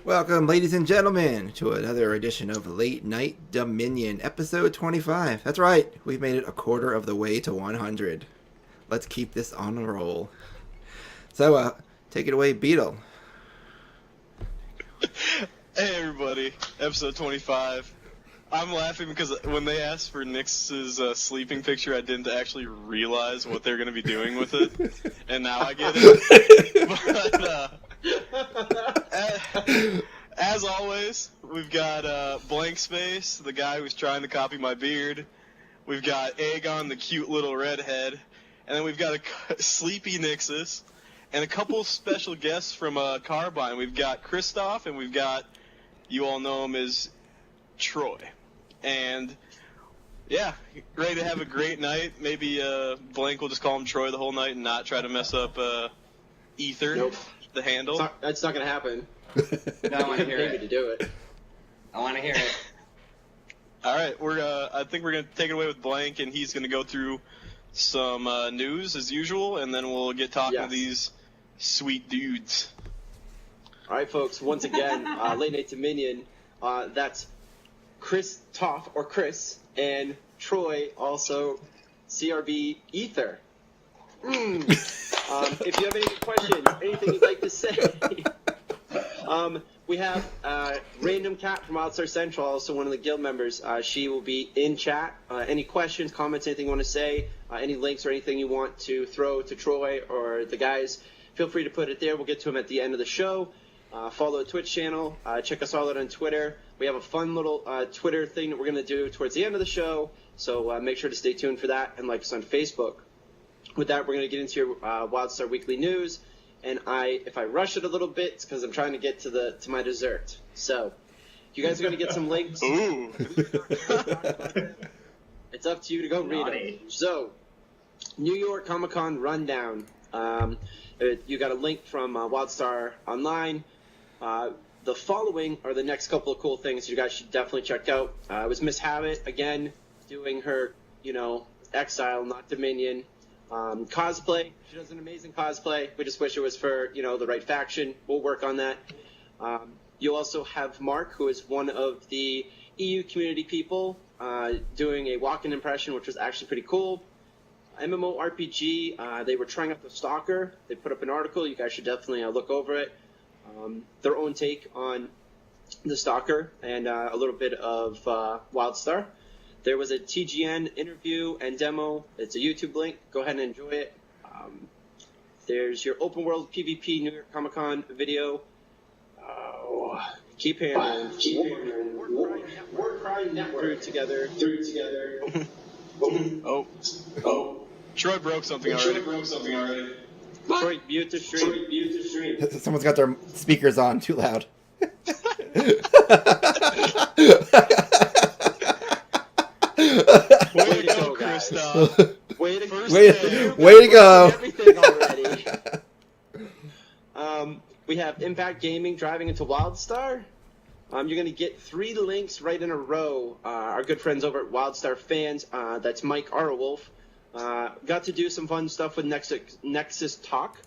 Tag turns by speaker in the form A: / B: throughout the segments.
A: Welcome, ladies and gentlemen, to another edition of Late Night Dominion, episode 25. That's right, we've made it a quarter of the way to 100. Let's keep this on a roll. So, take it away, Beetle.
B: Hey everybody, episode 25. I'm laughing because when they asked for Nix's sleeping picture, I didn't actually realize what they're going to be doing with it, and now I get it. But, as always, we've got Blank Space, the guy who's trying to copy my beard. We've got Econ, the cute little redhead, and then we've got a sleepy Nexus, and a couple special guests from Carbine. We've got Kristoff, and we've got, you all know him as Troy. And, yeah, ready to have a great night. Maybe Blank will just call him Troy the whole night and not try to mess up Aether,
C: nope.
B: The handle.
C: That's not going to happen.
D: No, I want to hear it.
C: To do it.
D: I want to hear it.
B: All right, I think we're going to take it away with Blank, and he's going to go through some news as usual, and then we'll get talking to these sweet dudes.
C: All right, folks. Once again, Late Night Dominion. That's Christophe or Chris and Troy, also CRB Aether. If you have any questions, anything you'd like to say, we have Random Cat from Wildstar Central, also one of the guild members. She will be in chat. Any questions, comments, anything you want to say, any links or anything you want to throw to Troy or the guys, feel free to put it there. We'll get to them at the end of the show. Follow the Twitch channel. Check us all out on Twitter. We have a fun little Twitter thing that we're going to do towards the end of the show, so make sure to stay tuned for that and like us on Facebook. With that, we're going to get into your Wildstar Weekly News, and if I rush it a little bit, it's because I'm trying to get to my dessert. So, you guys are going to get some links.
B: Ooh.
C: It's up to you to go read them. So, New York Comic-Con Rundown. You got a link from Wildstar Online. The following are the next couple of cool things you guys should definitely check out. It was Miss Hewitt, again, doing her, Exile, not Dominion, cosplay. She does an amazing cosplay. We just wish it was for, the right faction. We'll work on that. You also have Mark, who is one of the EU community people, doing a walk-in impression, which was actually pretty cool. MMORPG, they were trying out the Stalker. They put up an article. You guys should definitely look over it. Their own take on the Stalker and a little bit of Wildstar. There was a TGN interview and demo. It's a YouTube link. Go ahead and enjoy it. There's your open world PvP New York Comic Con video. Keep hammering. Warcry Network. Through together.
B: Oh. Troy broke something already.
C: Troy, mute the stream.
A: Someone's got their speakers on too loud.
B: Way to go, Kristoff.
C: Way
A: to go.
C: Everything already. We have Impact Gaming driving into Wildstar. You're going to get 3 links right in a row. Our good friends over at Wildstar Fans, that's Mike Arawulf, got to do some fun stuff with Nexus Talk.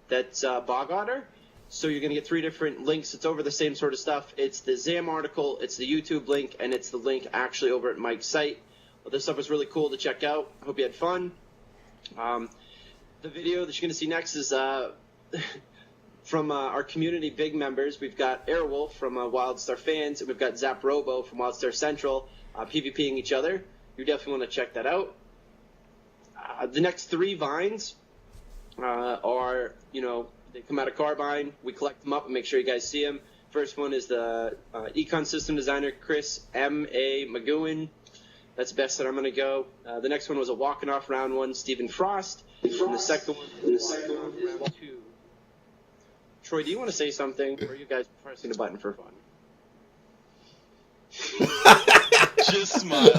C: That's Bog Otter. So you're going to get 3 different links. It's over the same sort of stuff. It's the ZAM article, it's the YouTube link, and it's the link actually over at Mike's site. Well, this stuff was really cool to check out. I hope you had fun. The video that you're going to see next is from our community big members. We've got Arawulf from Wildstar Fans, and we've got Zaprobo from Wildstar Central, PvPing each other. You definitely want to check that out. The next 3 vines are, they come out of Carbine. We collect them up and make sure you guys see them. First one is the Econ system designer, Chris M.A. Magoun. That's the best that I'm going to go. The next one was a Walken-Off round 1, Stephen Frost. And the second one is round 2. Troy, do you want to say something, or are you guys pressing the button for fun?
B: Just smile.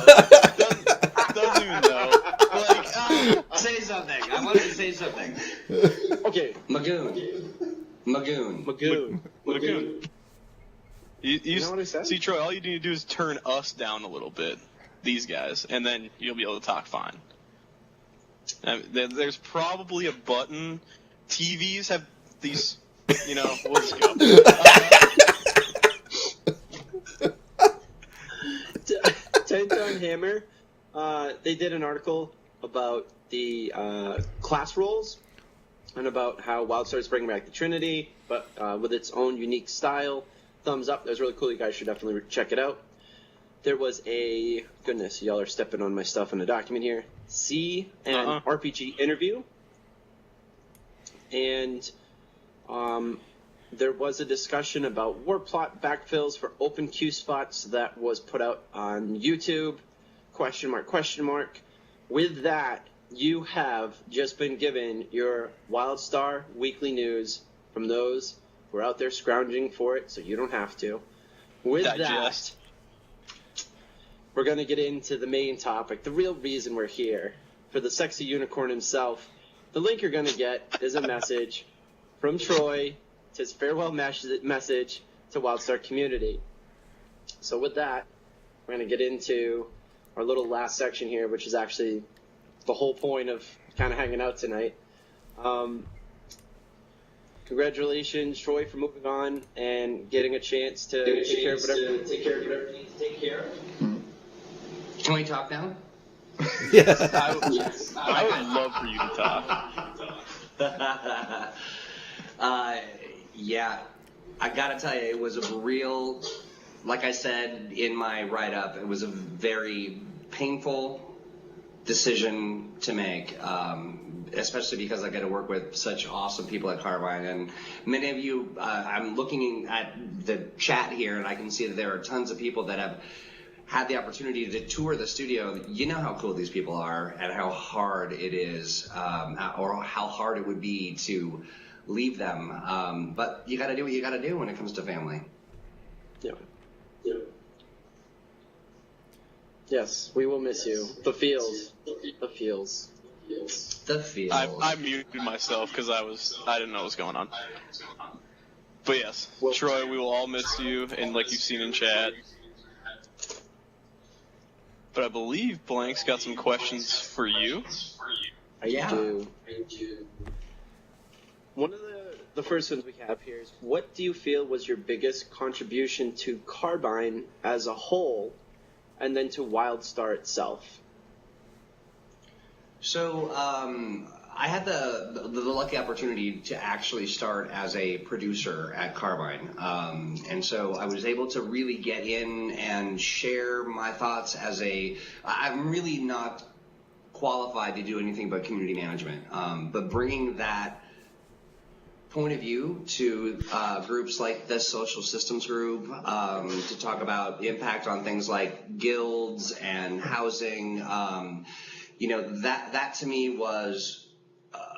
B: Doesn't even know.
D: Say something. I wanted to say something.
C: Okay.
D: Magoun.
B: You
C: know what I said?
B: See, Troy, all you need to do is turn us down a little bit, these guys, and then you'll be able to talk fine. There's probably a button. TVs have these, we'll just go.
C: Hammer, they did an article about the class roles and about how Wildstar is bringing back the Trinity, but with its own unique style. Thumbs up. That was really cool. You guys should definitely check it out. There was goodness, y'all are stepping on my stuff in the document here. CN RPG interview. And there was a discussion about war plot backfills for open queue spots that was put out on YouTube. ? With that, you have just been given your Wildstar weekly news from those who are out there scrounging for it, so you don't have to. With that, we're going to get into the main topic, the real reason we're here. For the sexy unicorn himself, the link you're going to get is a message from Troy, it's his farewell message to Wildstar Community. So with that, we're going to get into our little last section here, which is actually the whole point of kind of hanging out tonight. Congratulations, Troy, for moving on and getting a chance to take care of whatever you need to take care of.
D: Can we talk now?
A: Yeah.
B: I would love for you to talk.
D: Yeah, I gotta tell you, it was a real, like I said in my write-up, it was a very painful decision to make, especially because I get to work with such awesome people at Carbine. And many of you, I'm looking at the chat here, and I can see that there are tons of people that have had the opportunity to tour the studio. You know how cool these people are and how hard it is, or how hard it would be to leave them. But you got to do what you got to do when it comes to family.
C: Yeah. Yes, we will miss you. The feels.
B: I muted myself because I didn't know what was going on. But yes, Troy, we will all miss you, and like you've seen in chat. But I believe Blank's got some questions for you.
C: I do. One of the first ones we have here is, what do you feel was your biggest contribution to Carbine as a whole, and then to Wildstar itself?
D: So I had the lucky opportunity to actually start as a producer at Carbine. And so I was able to really get in and share my thoughts I'm really not qualified to do anything but community management. But bringing that point of view to groups like the Social Systems Group to talk about impact on things like guilds and housing, that to me was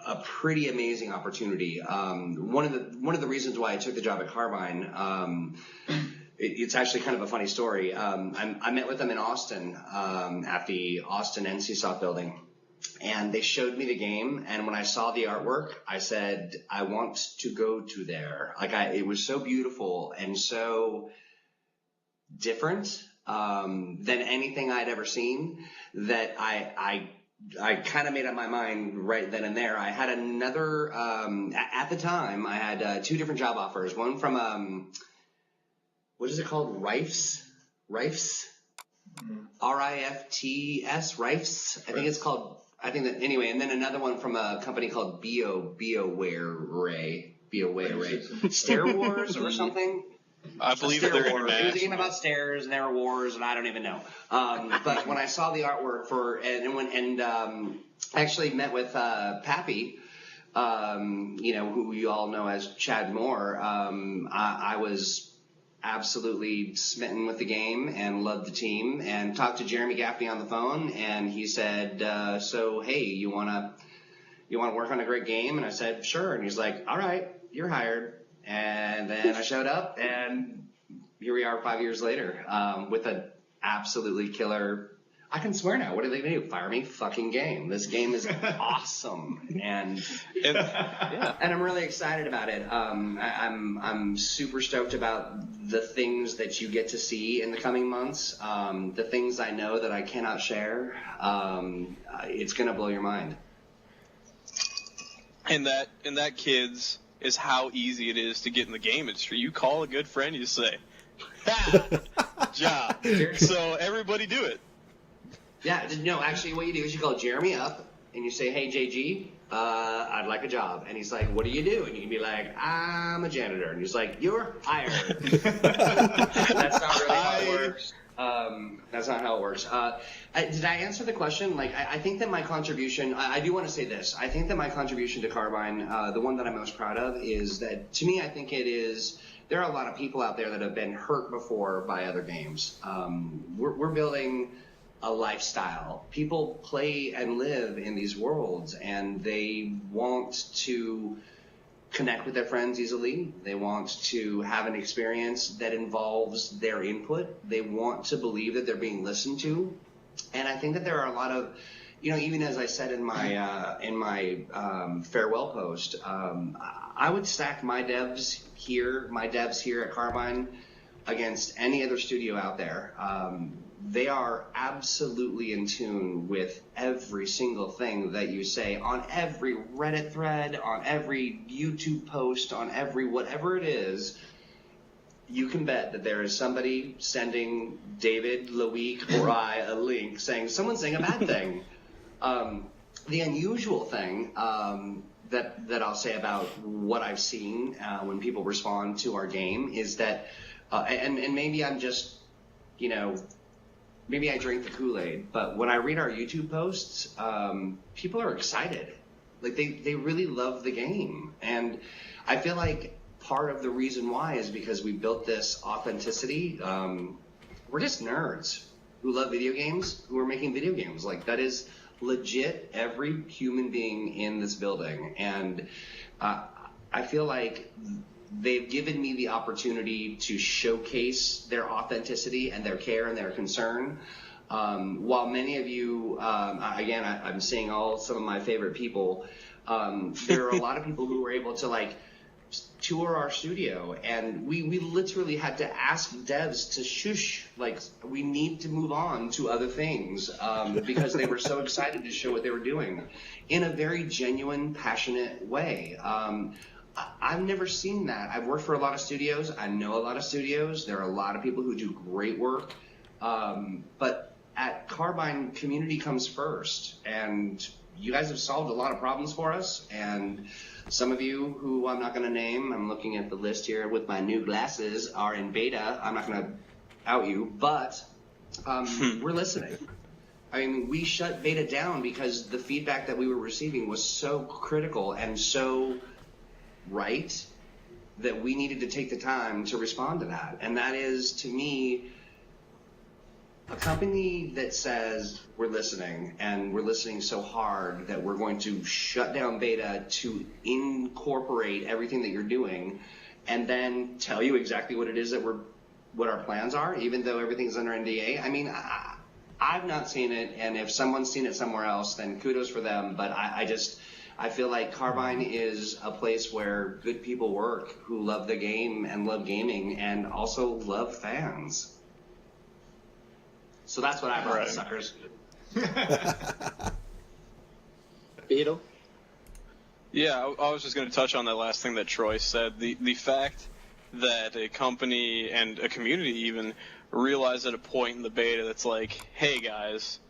D: a pretty amazing opportunity. One of the reasons why I took the job at Carbine, it's actually kind of a funny story. I met with them in Austin at the Austin NCSoft building, and they showed me the game. And when I saw the artwork, I said, I want to go to there. It was so beautiful and so different than anything I'd ever seen that I kind of made up my mind right then and there. I had another, at the time, I had 2 different job offers. One from, what is it called? Rifts? R-I-F-T-S, Rifts? I think it's called, anyway, and then another one from a company called BioWare, Stair Wars or something?
B: I believe that they're international.
D: It was a game about stairs, and there were wars, and I don't even know. But when I saw the artwork I actually met with Pappy, who you all know as Chad Moore. I was absolutely smitten with the game and loved the team, and talked to Jeremy Gaffney on the phone, and he said, "So hey, you wanna work on a great game?" And I said, "Sure." And he's like, "All right, you're hired." And then I showed up, and here we are 5 years later with an absolutely killer, I can swear now, what are they going to do? Fire me fucking game. This game is awesome. And I'm really excited about it. I'm super stoked about the things that you get to see in the coming months, the things I know that I cannot share. It's going to blow your mind.
B: And that, kids, is how easy it is to get in the game industry. You call a good friend, you say, "Ha! Job." So everybody do it.
D: Yeah, no, actually what you do is you call Jeremy up and you say, hey, JG, I'd like a job. And he's like, what do you do? And you can be like, I'm a janitor. And he's like, you're hired. That's not really how it works. That's not how it works. Did I answer the question? Like, I think that my contribution, I do want to say this. I think that my contribution to Carbine, the one that I'm most proud of, is that, to me, I think it is, there are a lot of people out there that have been hurt before by other games. We're building a lifestyle. People play and live in these worlds, and they want to connect with their friends easily. They want to have an experience that involves their input. They want to believe that they're being listened to. And I think that there are a lot of, even as I said in my farewell post, I would stack my devs here at Carbine against any other studio out there. They are absolutely in tune with every single thing that you say on every Reddit thread, on every YouTube post, on every whatever it is. You can bet that there is somebody sending David, Loic, or I a link saying someone's saying a bad thing. The unusual thing that I'll say about what I've seen when people respond to our game is that, and maybe I'm just, maybe I drink the Kool-Aid, but when I read our YouTube posts, people are excited. Like they really love the game. And I feel like part of the reason why is because we built this authenticity. We're just nerds who love video games, who are making video games. Like that is legit every human being in this building. And I feel like they've given me the opportunity to showcase their authenticity and their care and their concern. While many of you, again, I'm seeing some of my favorite people, there are a lot of people who were able to tour our studio, and we literally had to ask devs to shush, we need to move on to other things, because they were so excited to show what they were doing in a very genuine, passionate way. I've never seen that. I've worked for a lot of studios. I know a lot of studios. There are a lot of people who do great work. But at Carbine, community comes first. And you guys have solved a lot of problems for us. And some of you who I'm not going to name, I'm looking at the list here with my new glasses, are in beta. I'm not going to out you, but we're listening. I mean, we shut beta down because the feedback that we were receiving was so critical and so right that we needed to take the time to respond to that. And that is, to me, a company that says we're listening, and we're listening so hard that we're going to shut down beta to incorporate everything that you're doing and then tell you exactly what it is that what our plans are, even though everything's under NDA. I mean, I've not seen it, and if someone's seen it somewhere else, then kudos for them. But I feel like Carbine is a place where good people work who love the game and love gaming and also love fans. So that's what I brought, suckers.
C: Beetle?
B: Yeah, I was just going to touch on that last thing that Troy said. The fact that a company and a community even realized at a point in the beta that's like, hey guys,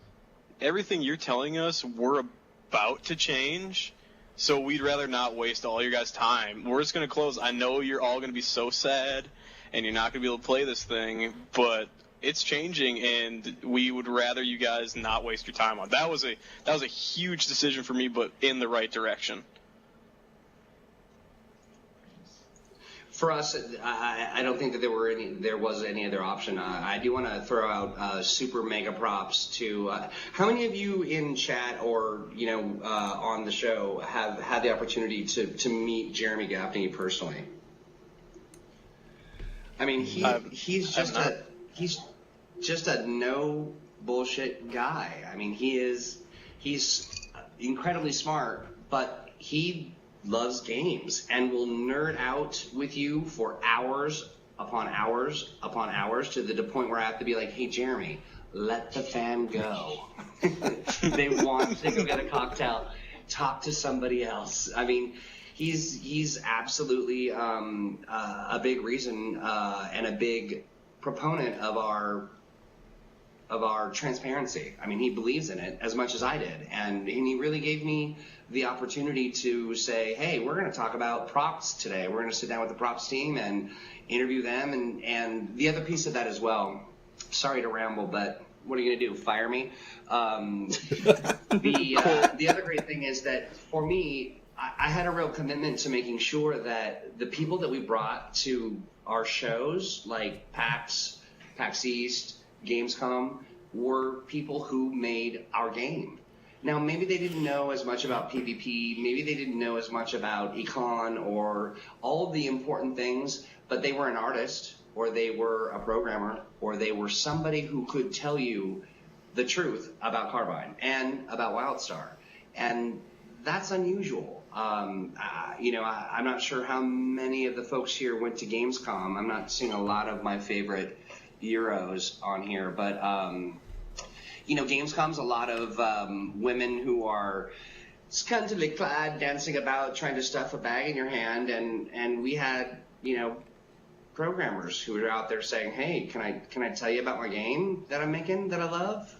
B: everything you're telling us we're about to change, so we'd rather not waste all your guys' time. We're just going to close. I know you're all going to be so sad and you're not going to be able to play this thing, but it's changing, and we would rather you guys not waste your time on it. That was a huge decision for me, but in the right direction.
D: For us, I don't think that there was any other option. I do want to throw out super mega props to how many of you in chat or on the show have had the opportunity to meet Jeremy Gaffney personally? I mean, he's just a no bullshit guy. I mean, he's incredibly smart, but he loves games and will nerd out with you for hours upon hours upon hours to the point where I have to be like, hey, Jeremy, let the fan go. They want to go get a cocktail. Talk to somebody else. I mean, he's absolutely a big reason and a big proponent of our of our transparency. I mean, he believes in it as much as I did, and he really gave me the opportunity to say, hey, we're going to talk about props today. We're going to sit down with the props team and interview them, and the other piece of that as well. Sorry to ramble, but what are you going to do? Fire me? The other great thing is that for me, I had a real commitment to making sure that the people that we brought to our shows, like PAX East, Gamescom, were people who made our game. Now, maybe they didn't know as much about PvP, maybe they didn't know as much about Econ or all of the important things, but they were an artist, or they were a programmer, or they were somebody who could tell you the truth about Carbine and about Wildstar. And that's unusual. I'm not sure how many of the folks here went to Gamescom. I'm not seeing a lot of my favorite Euros on here, but Gamescom's a lot of women who are scantily clad, dancing about, trying to stuff a bag in your hand, and we had, programmers who were out there saying, hey, can I tell you about my game that I'm making that I love?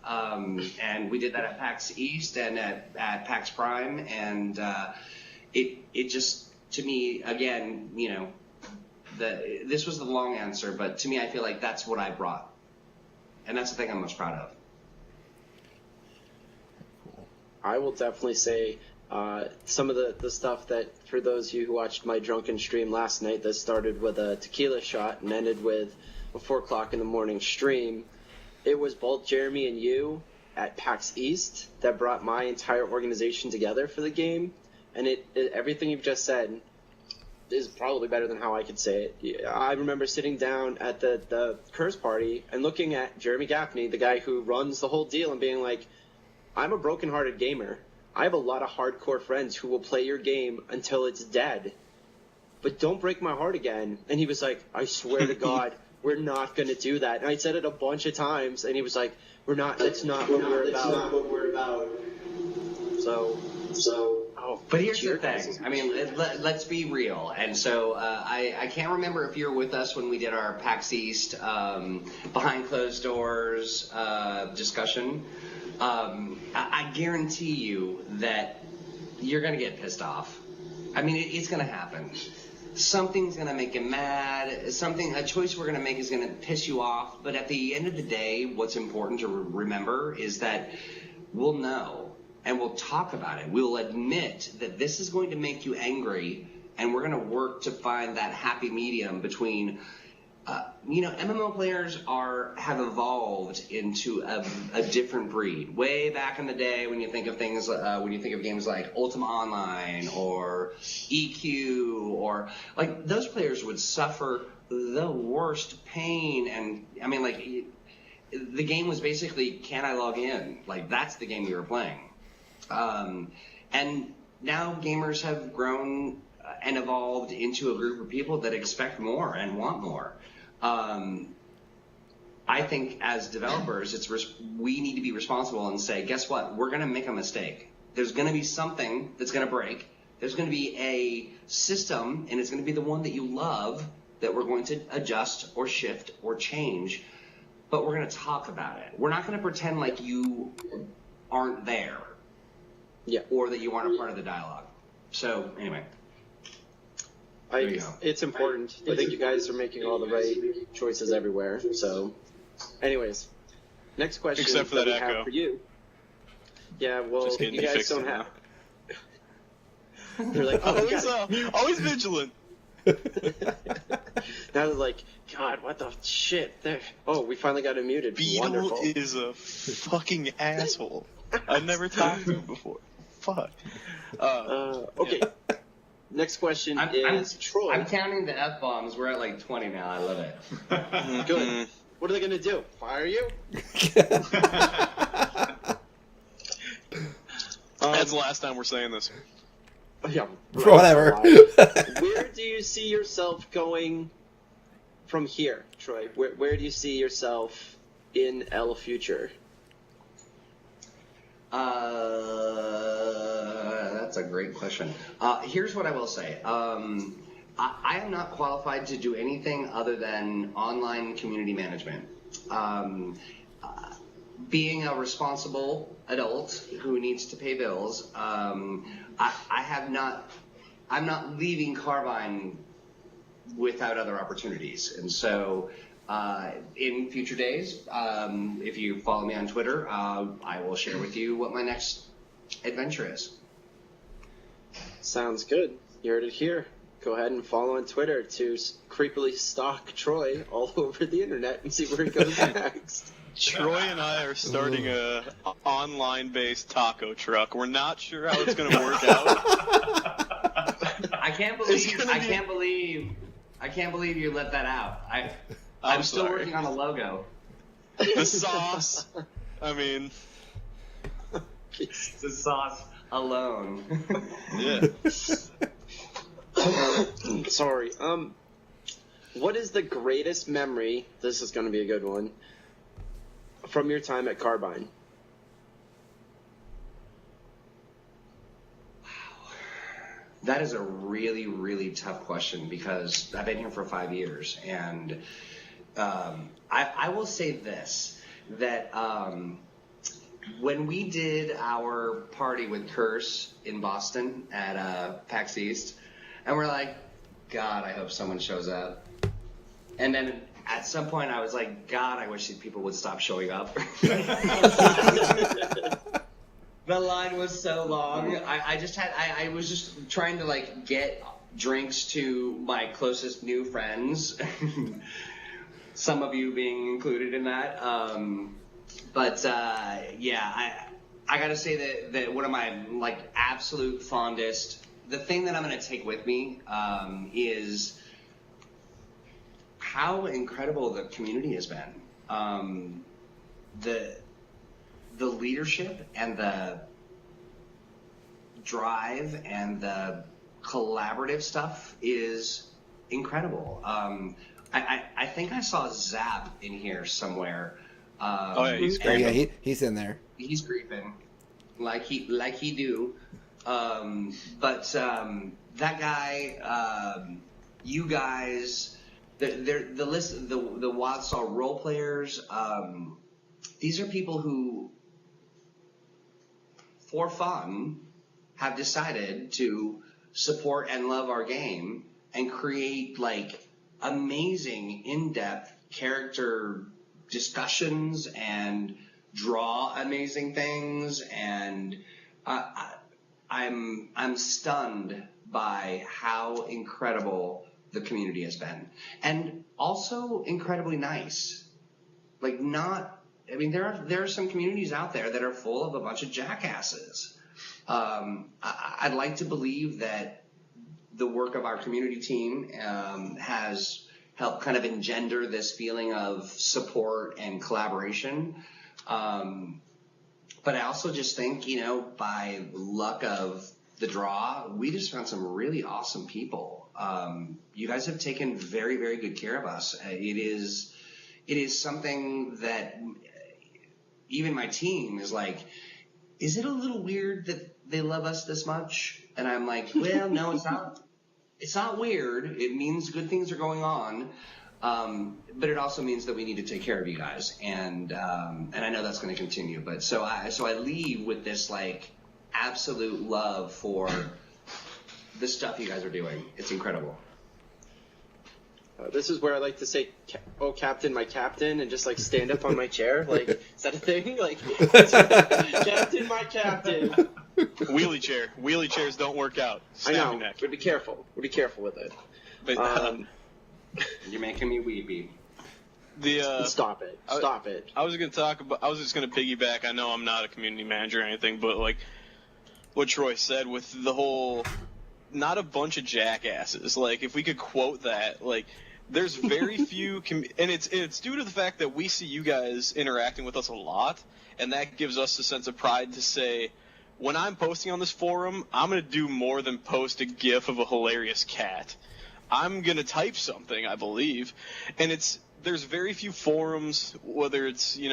D: And we did that at PAX East and at PAX Prime, and it just, to me, again, this was the long answer, but to me, I feel like that's what I brought, and that's the thing I'm most proud of.
C: I will definitely say some of the stuff that, for those of you who watched my drunken stream last night that started with a tequila shot and ended with a 4 o'clock in the morning stream, it was both Jeremy and you at PAX East that brought my entire organization together for the game, and everything you've just said is probably better than how I could say it. I remember sitting down at the Curse party and looking at Jeremy Gaffney, the guy who runs the whole deal, and being like, I'm a broken-hearted gamer. I have a lot of hardcore friends who will play your game until it's dead. But don't break my heart again. And he was like, I swear to God, we're not going to do that. And I said it a bunch of times, and he was like, that's not what we're about. So,
D: but here's the thing. I mean, let's be real. And so I can't remember if you were with us when we did our PAX East behind closed doors discussion. I guarantee you that you're going to get pissed off. I mean, it's going to happen. Something's going to make you mad. A choice we're going to make is going to piss you off. But at the end of the day, what's important to remember is that we'll know and we'll talk about it. We'll admit that this is going to make you angry, and we're going to work to find that happy medium between MMO players have evolved into a different breed. Way back in the day, when you think of things, when you think of games like Ultima Online or EQ, or like those players would suffer the worst pain, and I mean, like the game was basically, can I log in? Like that's the game we were playing, and now gamers have grown and evolved into a group of people that expect more and want more. I think as developers, we need to be responsible and say, guess what? We're going to make a mistake. There's going to be something that's going to break. There's going to be a system, and it's going to be the one that you love, that we're going to adjust or shift or change, but we're going to talk about it. We're not going to pretend like you aren't there, or that you aren't a part of the dialogue. So, anyway.
C: It's important. I think you guys are making all the right choices everywhere. So, anyways, next question
B: except for that
C: we
B: echo.
C: have for you. Yeah, well, you guys don't have. They're like,
B: always vigilant.
C: Now they're like, God, what the shit? We finally got him muted.
B: Beetle
C: Wonderful.
B: is a fucking asshole. I've never talked to him before. Fuck.
C: Okay.
B: Yeah.
C: Next question is Troy.
D: I'm counting the F-bombs. We're at like 20 now. I love it.
C: Good. What are they going to do? Fire you?
B: That's the last time we're saying this.
C: Yeah.
A: Whatever.
C: Where do you see yourself going from here, Troy? Where do you see yourself in L future?
D: That's a great question. Here's what I will say. I am not qualified to do anything other than online community management. being a responsible adult who needs to pay bills, I'm not leaving Carbine without other opportunities. And so in future days, if you follow me on Twitter, I will share with you what my next adventure is.
C: Sounds good. You heard it here. Go ahead and follow on Twitter to creepily stalk Troy all over the internet and see where he goes next.
B: Troy and I are starting a online-based taco truck. We're not sure how it's going to work out.
D: I can't believe you let that out. I'm still
B: sorry.
D: working on a logo.
B: The sauce. I mean,
D: The sauce alone.
B: yeah.
C: Sorry. What is the greatest memory? This is going to be a good one. From your time at Carbine.
D: That is a really, really tough question because I've been here for 5 years, and I will say this, that when we did our party with Curse in Boston at PAX East, and we're like, God, I hope someone shows up. And then at some point I was like, God, I wish these people would stop showing up. The line was so long. I was just trying to like get drinks to my closest new friends. Some of you being included in that. Yeah, I gotta say that one of my like absolute fondest, the thing that I'm gonna take with me is how incredible the community has been. The leadership and the drive and the collaborative stuff is incredible. I think I saw Zap in here somewhere.
B: Oh yeah, he's
A: Oh,
B: great.
A: yeah, he's in there.
D: He's griefing like he do. But that guy, you guys, the list, the Wildstar role players. These are people who, for fun, have decided to support and love our game and create like amazing in-depth character discussions and draw amazing things, and I'm stunned by how incredible the community has been, and also incredibly nice. Like there are some communities out there that are full of a bunch of jackasses. I'd like to believe that the work of our community team has helped kind of engender this feeling of support and collaboration. But I also just think, by luck of the draw, we just found some really awesome people. You guys have taken very, very good care of us. It is something that even my team is like, is it a little weird that they love us this much? And I'm like, well, no, it's not. It's not weird. It means good things are going on. But it also means that we need to take care of you guys. And I know that's going to continue. But so I leave with this like absolute love for the stuff you guys are doing. It's incredible.
C: This is where I like to say, "Oh, Captain, my captain," and just like stand up on my chair. Like, is that a thing? Like, Captain, my captain.
B: Wheelie chair. Wheelie chairs don't work out.
C: I
B: Snap
C: know.
B: your neck.
C: We'd be careful. We'd be careful with it.
B: But,
D: You're making me weepy.
C: Stop it. Stop it.
B: I was just gonna piggyback. I know I'm not a community manager or anything, but like what Troy said with the whole, not a bunch of jackasses. Like if we could quote that, like there's very few, and it's due to the fact that we see you guys interacting with us a lot, and that gives us a sense of pride to say, when I'm posting on this forum, I'm gonna do more than post a GIF of a hilarious cat. I'm gonna type something, I believe, and there's very few forums, whether it's, any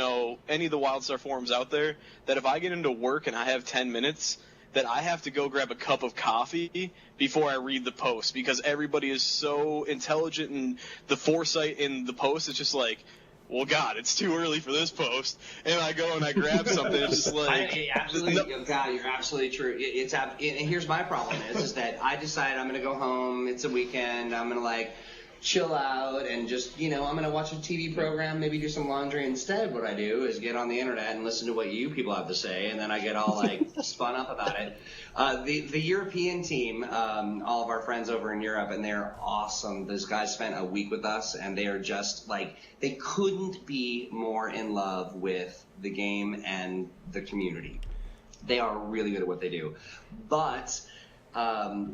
B: of the Wildstar forums out there, that if I get into work and I have 10 minutes, that I have to go grab a cup of coffee before I read the post, because everybody is so intelligent, and the foresight in the post is just like, well, God, it's too early for this post. And I go and I grab something. It's just like,
D: absolutely, God, you're absolutely true. And here's my problem is that I decide I'm gonna go home. It's a weekend. I'm gonna like chill out and just, I'm gonna watch a TV program, maybe do some laundry. Instead, what I do is get on the internet and listen to what you people have to say, and then I get all like spun up about it. The European team, all of our friends over in Europe, and they're awesome. Those guys spent a week with us, and they are just like, they couldn't be more in love with the game and the community. They are really good at what they do. But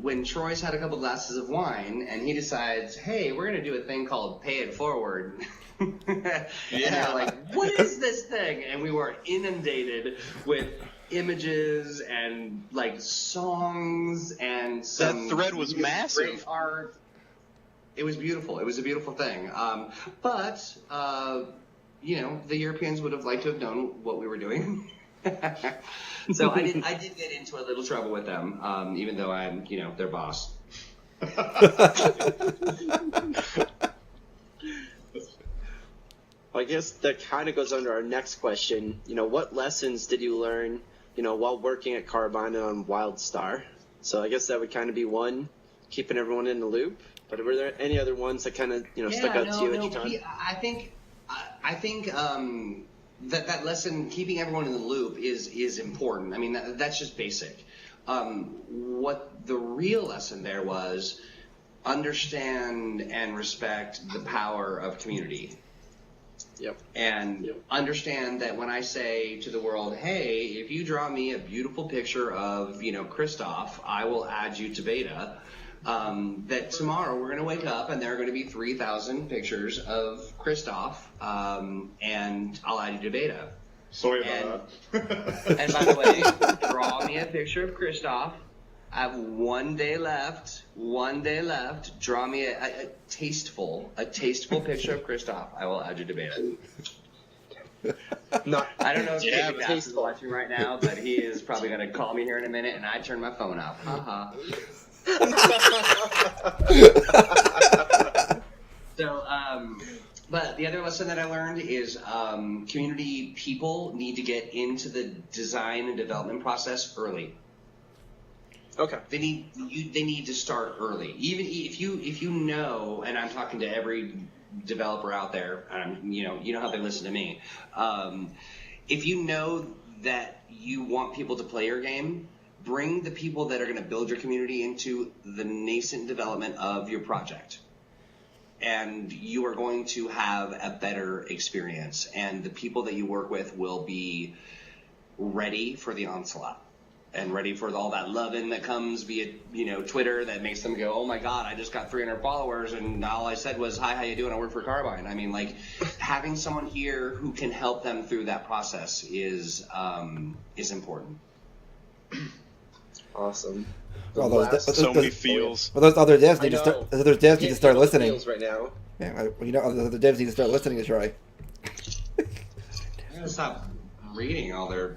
D: when Troy's had a couple glasses of wine and he decides, hey, we're going to do a thing called pay it forward. And they're like, what is this thing? And we were inundated with images and like songs and some
B: that thread was massive.
D: Great art. It was beautiful. It was a beautiful thing. But the Europeans would have liked to have known what we were doing. So I did get into a little trouble with them, even though I'm, their boss.
C: Well, I guess that kind of goes under our next question. What lessons did you learn, while working at Carbine and on Wildstar? So I guess that would kind of be one, keeping everyone in the loop. But were there any other ones that kind of, stuck out to you at your time?
D: I think that lesson, keeping everyone in the loop, is important. I mean, that's just basic. What the real lesson there was, understand and respect the power of community.
C: Yep.
D: And understand that when I say to the world, hey, if you draw me a beautiful picture of, Kristoff, I will add you to beta. That tomorrow we're going to wake up and there are going to be 3,000 pictures of Kristoff, and I'll add you to beta.
E: Sorry about that.
D: And by the way, draw me a picture of Kristoff. I have 1 day left. 1 day left. Draw me a tasteful picture of Kristoff. I will add you to beta.
C: No,
D: I don't know if David Bass is watching right now, but he is probably going to call me here in a minute, and I turn my phone off. Haha. So, but the other lesson that I learned is community people need to get into the design and development process early.
C: Okay.
D: They need to start early. Even if you know, and I'm talking to every developer out there, you know how they listen to me. If you know that you want people to play your game, bring the people that are going to build your community into the nascent development of your project. And you are going to have a better experience. And the people that you work with will be ready for the onslaught and ready for all that loving that comes via, Twitter that makes them go, oh my God, I just got 300 followers and all I said was, hi, how you doing? I work for Carbine. I mean, like, having someone here who can help them through that process is important.
A: Awesome.
B: So many feels.
A: Well, those other devs need to start. Those other devs need to start listening.
C: Feels right now.
A: Yeah, other devs need to start listening to Troy.
D: I'm gonna stop reading all their.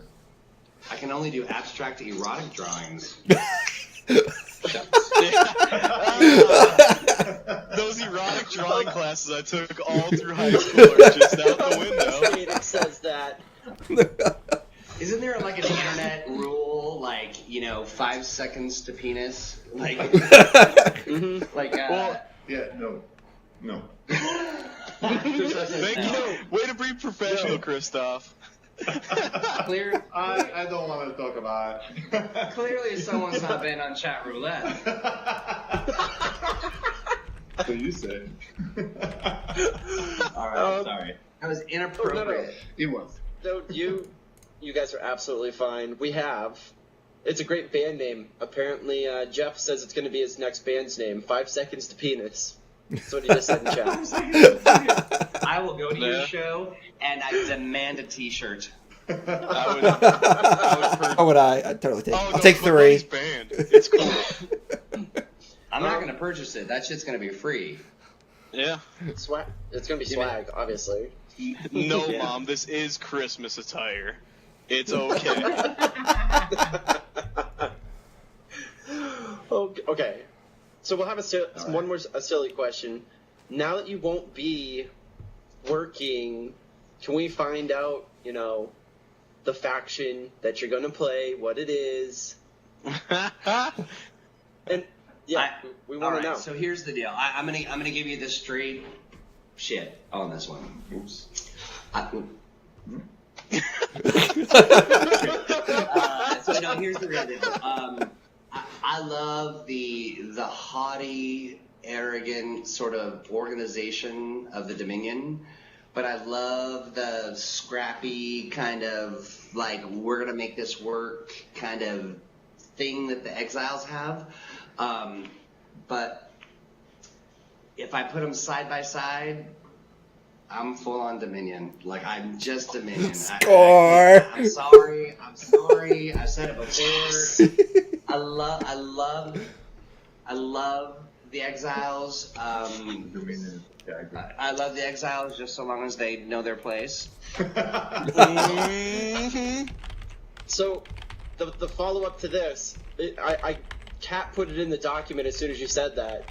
D: I can only do abstract erotic drawings.
B: Those erotic drawing classes I took all through high school are just out the window.
C: It says that.
D: Isn't there like an internet rule, like 5 seconds to penis, like,
E: Yeah, no.
B: Thank you. Way to be professional, Kristoff.
D: Clear.
E: I don't want to talk about it.
D: Clearly, someone's not been on chat roulette.
E: So you said.
D: All right, sorry. That was inappropriate.
C: No.
E: It was.
C: So you guys are absolutely fine. It's a great band name. Apparently, Jeff says it's going to be his next band's name, 5 Seconds to Penis. That's what he just said in chat.
D: I will go to your show, and I demand a T-shirt.
B: I
A: would I'd totally take.
B: Oh,
A: I'll take 3.
B: Band. It's cool.
D: I'm not going to purchase it. That shit's going to be free.
B: Yeah.
C: It's going to be swag, obviously.
B: No, Mom, this is Christmas attire. It's okay.
C: Okay. So we'll have one more silly question. Now that you won't be working, can we find out, the faction that you're going to play, what it is? And yeah, we want to know.
D: So here's the deal. I'm gonna give you the straight shit on this one. Oops. So no, here's the real deal. I love the haughty, arrogant sort of organization of the Dominion, but I love the scrappy kind of like we're gonna make this work kind of thing that the Exiles have. But if I put them side by side, I'm full on Dominion. Like I'm just Dominion.
A: Score.
D: I'm sorry. I've said it before. I love the Exiles.
E: Dominion. Yeah, I agree.
D: I love the Exiles just so long as they know their place.
C: So, the follow-up to this, Kat put it in the document as soon as you said that.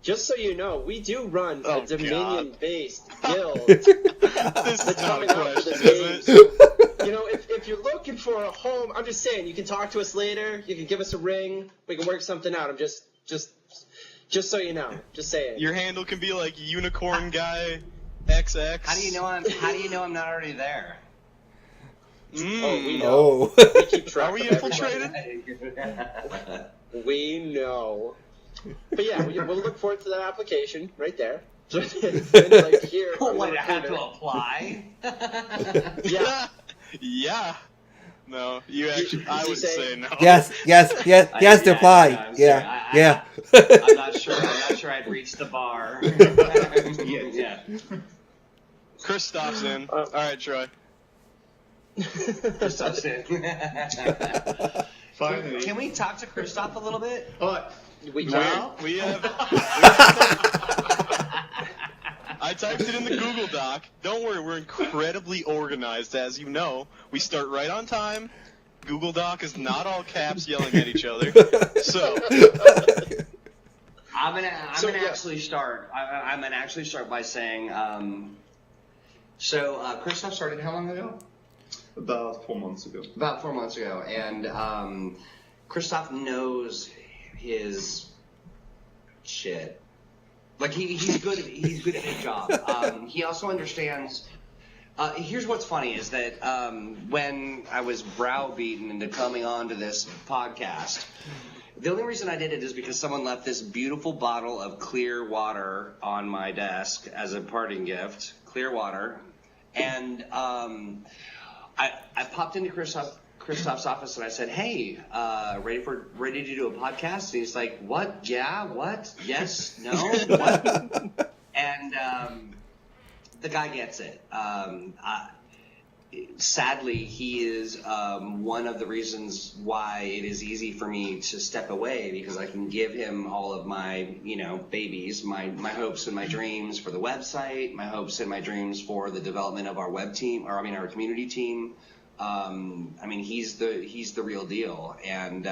C: Just so you know, we do run a Dominion-based guild.
B: This is not a question, is it?
C: If you're looking for a home, I'm just saying, you can talk to us later, you can give us a ring, we can work something out. I'm just so you know, just saying.
B: Your handle can be like Unicorn Guy XX.
D: How do you know I'm not already there?
C: Oh, we know.
A: Oh.
C: We keep track
B: Are we
C: of everybody.
B: infiltrated?
C: We know. But yeah, we'll look forward to that application right there. Here,
D: What, I have to apply?
C: Yeah.
B: Yeah. No, you actually. I would say no.
A: Yes, to apply. Yeah.
D: I'm not sure I'd reach the bar. Yeah.
B: Kristoff's in. All right, Troy.
D: Kristoff's in.
E: Finally.
D: Can we talk to Kristoff a little bit?
C: We
B: Well, we have. I typed it in the Google Doc. Don't worry, we're incredibly organized, as you know. We start right on time. Google Doc is not all caps yelling at each other. So.
D: I'm gonna actually start by saying. Kristoff started how long ago?
E: About 4 months ago.
D: About 4 months ago, and Kristoff knows his shit. Like he's good at his job. He also understands. Here's what's funny is that when I was browbeaten into coming on to this podcast, the only reason I did it is because someone left this beautiful bottle of clear water on my desk as a parting gift. Clear water, and I popped into Kristoff's office and I said, "Hey, ready to do a podcast?" And he's like, "What? Yeah? What? Yes? No? What?" And the guy gets it. Sadly, he is one of the reasons why it is easy for me to step away, because I can give him all of my, babies, my hopes and my dreams for the website, my hopes and my dreams for the development of our web team, our community team. He's the real deal, and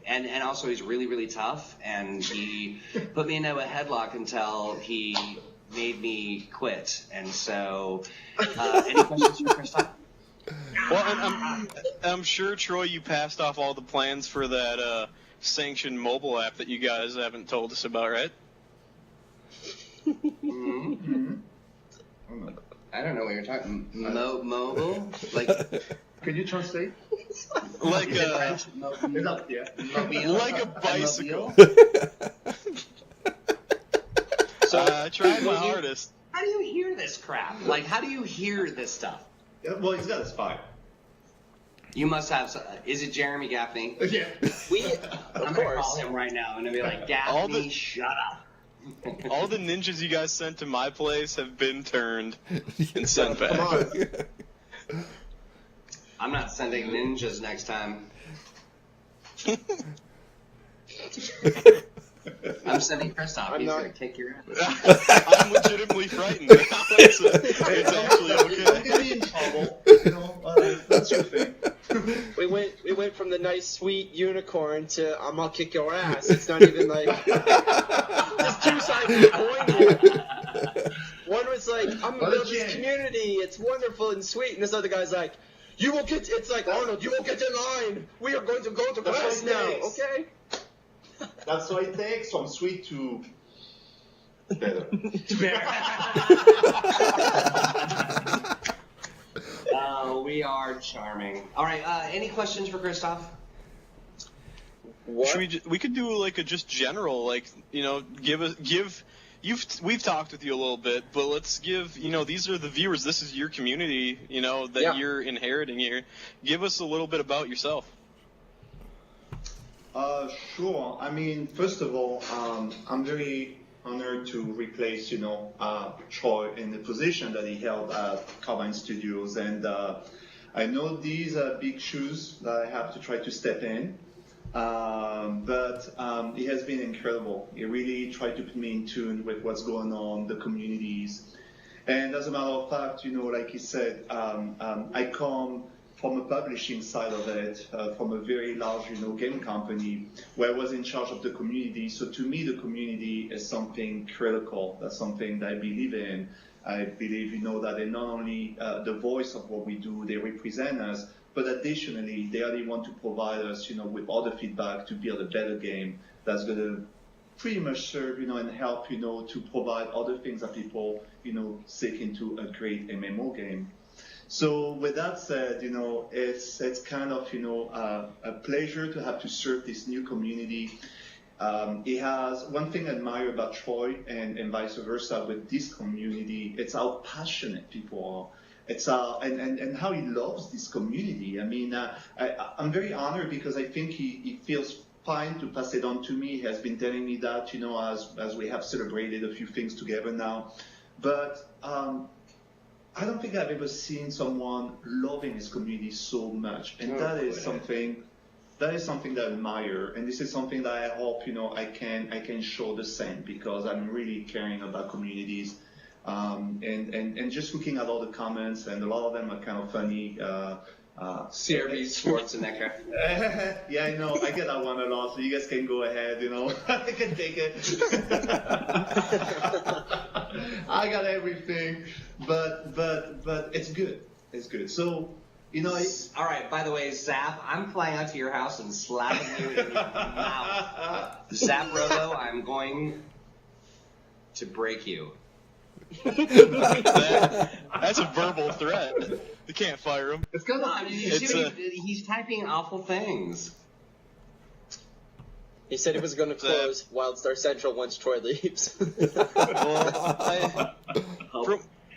D: and also he's really, really tough, and he put me into a headlock until he made me quit. And so, any questions for Kristoff?
B: Well, and I'm sure, Troy, you passed off all the plans for that sanctioned mobile app that you guys haven't told us about, right?
D: Mm-hmm. I don't know what you're talking. Mobile? Like,
E: Can you translate?
B: Like
E: Yeah.
B: like a bicycle.
C: So
B: I tried my hardest.
D: how do you hear this crap? Like, how do you hear this stuff?
E: Well, he's got a spy.
D: You must have. Is it Jeremy Gaffney?
E: Yeah.
D: I'm gonna call him right now and I'll be like, Gaffney, shut up.
B: All the ninjas you guys sent to my place have been turned and sent back.
C: Come on.
D: I'm not sending ninjas next time. I'm sending Kristoff. He's gonna kick your ass.
B: I'm legitimately frightened. It's actually okay.
E: Don't get me in trouble. That's your thing.
C: We went from the nice, sweet unicorn to I'm gonna kick your ass. It's not even like there's two sides of the coin here. I'm
E: What
C: gonna
E: a
C: build this
E: change.
C: community. It's wonderful and sweet. And this other guy's like, you will get. It's like Arnold. You will get in line. We are going to go to
E: That's
C: class
E: what it
C: now.
E: takes.
C: Okay.
E: That's what it takes from sweet to better.
D: We are charming. All right. Any questions for Kristoff?
C: What?
B: We could do like a just general, like, you know, we've talked with you a little bit, but let's give, you know, these are the viewers, this is your community, you know, that you're inheriting here. Give us a little bit about yourself.
E: Sure. I mean, first of all, I'm very honored to replace, you know, Troy in the position that he held at Carbine Studios, and I know these are big shoes that I have to try to step in. But it has been incredible. He really tried to put me in tune with what's going on, the communities. And as a matter of fact, you know, like he said, I come from a publishing side of it, from a very large, you know, game company where I was in charge of the community. So to me, the community is something critical. That's something that I believe in. I believe, you know, that they're not only the voice of what we do, they represent us, but additionally, they are the one to provide us, you know, with all the feedback to build a better game that's going to pretty much serve, you know, and help, you know, to provide other things that people, you know, seek into a great MMO game. So with that said, you know, it's kind of, you know, a pleasure to have to serve this new community. It has one thing I admire about Troy and vice versa with this community. It's how passionate people are. It's and how he loves this community. I mean, I'm very honored because I think he feels fine to pass it on to me. He has been telling me that, you know, as we have celebrated a few things together now. But I don't think I've ever seen someone loving his community so much, and that is something that I admire, and this is something that I hope, you know, I can show the same, because I'm really caring about communities. And just looking at all the comments, and a lot of them are kind of funny.
D: CRV Sports and that kind.
E: Yeah, I know. I get that one a lot, so you guys can go ahead, you know. I can take it. I got everything, but it's good. It's good. So, you know.
D: All right. By the way, Zap, I'm flying out to your house and slapping you in your mouth. Zaprobo, I'm going to break you.
B: That's a verbal threat. You can't fire him.
E: It's kind of.
D: I mean, he's typing awful things.
C: He said he was going to close Wildstar Central once Troy leaves.
B: Well,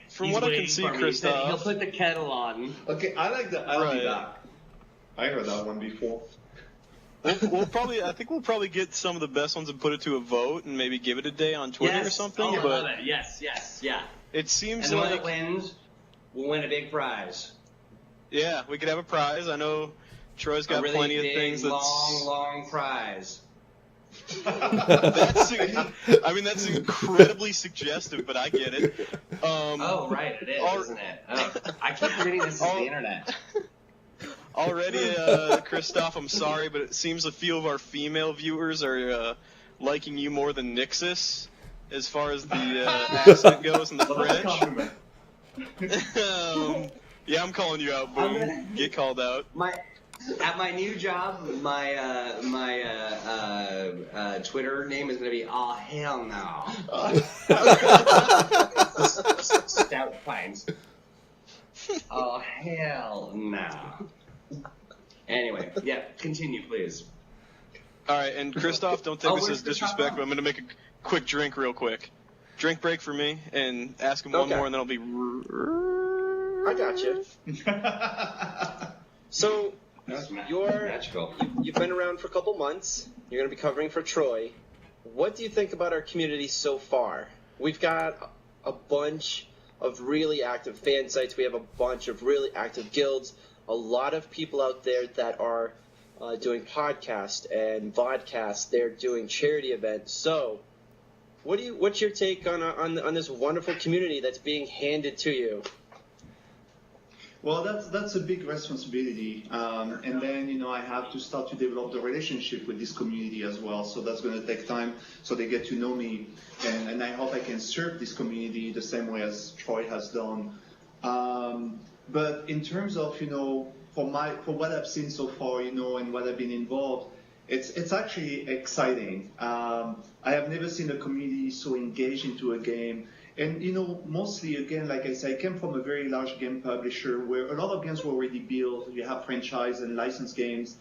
B: from what I can see,
D: He'll
B: Kristoff,
D: put the kettle on.
E: Okay, I like that. I'll be
B: Right.
E: back. I heard that one before.
B: we'll probably get some of the best ones and put it to a vote and maybe give it a day on Twitter or something.
D: Oh, I
B: but
D: love it. Yes, yeah.
B: it seems
D: And the one
B: like
D: that wins will win a big prize.
B: yeah, we could have a prize. I know Troy's got
D: a really
B: plenty
D: big,
B: of things that's
D: long prize.
B: that's incredibly suggestive, but I get it.
D: Oh, right, it is, isn't it? Oh, I keep forgetting this is the internet.
B: Already, Kristoff, I'm sorry, but it seems a few of our female viewers are liking you more than Nexus, as far as the accent goes and the French. Yeah, I'm calling you out, Boom. Get called out.
D: At my new job, my Twitter name is going to be "Oh hell no." Stout Pines. Oh hell no. Anyway, yeah, continue, please.
B: All right, and Kristoff, don't take this
D: where's
B: as disrespect, but I'm going to make a quick drink real quick. Drink break for me, and ask him one more, and then I'll be...
C: I got you. So,
D: Magical.
C: you've been around for a couple months. You're going to be covering for Troy. What do you think about our community so far? We've got a bunch of really active fan sites. We have a bunch of really active guilds. A lot of people out there that are doing podcasts and vodcasts. They're doing charity events. So, what's your take on this wonderful community that's being handed to you?
E: Well, that's a big responsibility, and then I have to start to develop the relationship with this community as well. So that's going to take time, so they get to know me, and I hope I can serve this community the same way as Troy has done. But in terms of for what I've seen so far, and what I've been involved, it's actually exciting. I have never seen a community so engaged into a game. And, mostly, again, like I said, I came from a very large game publisher where a lot of games were already built. You have franchise and licensed games.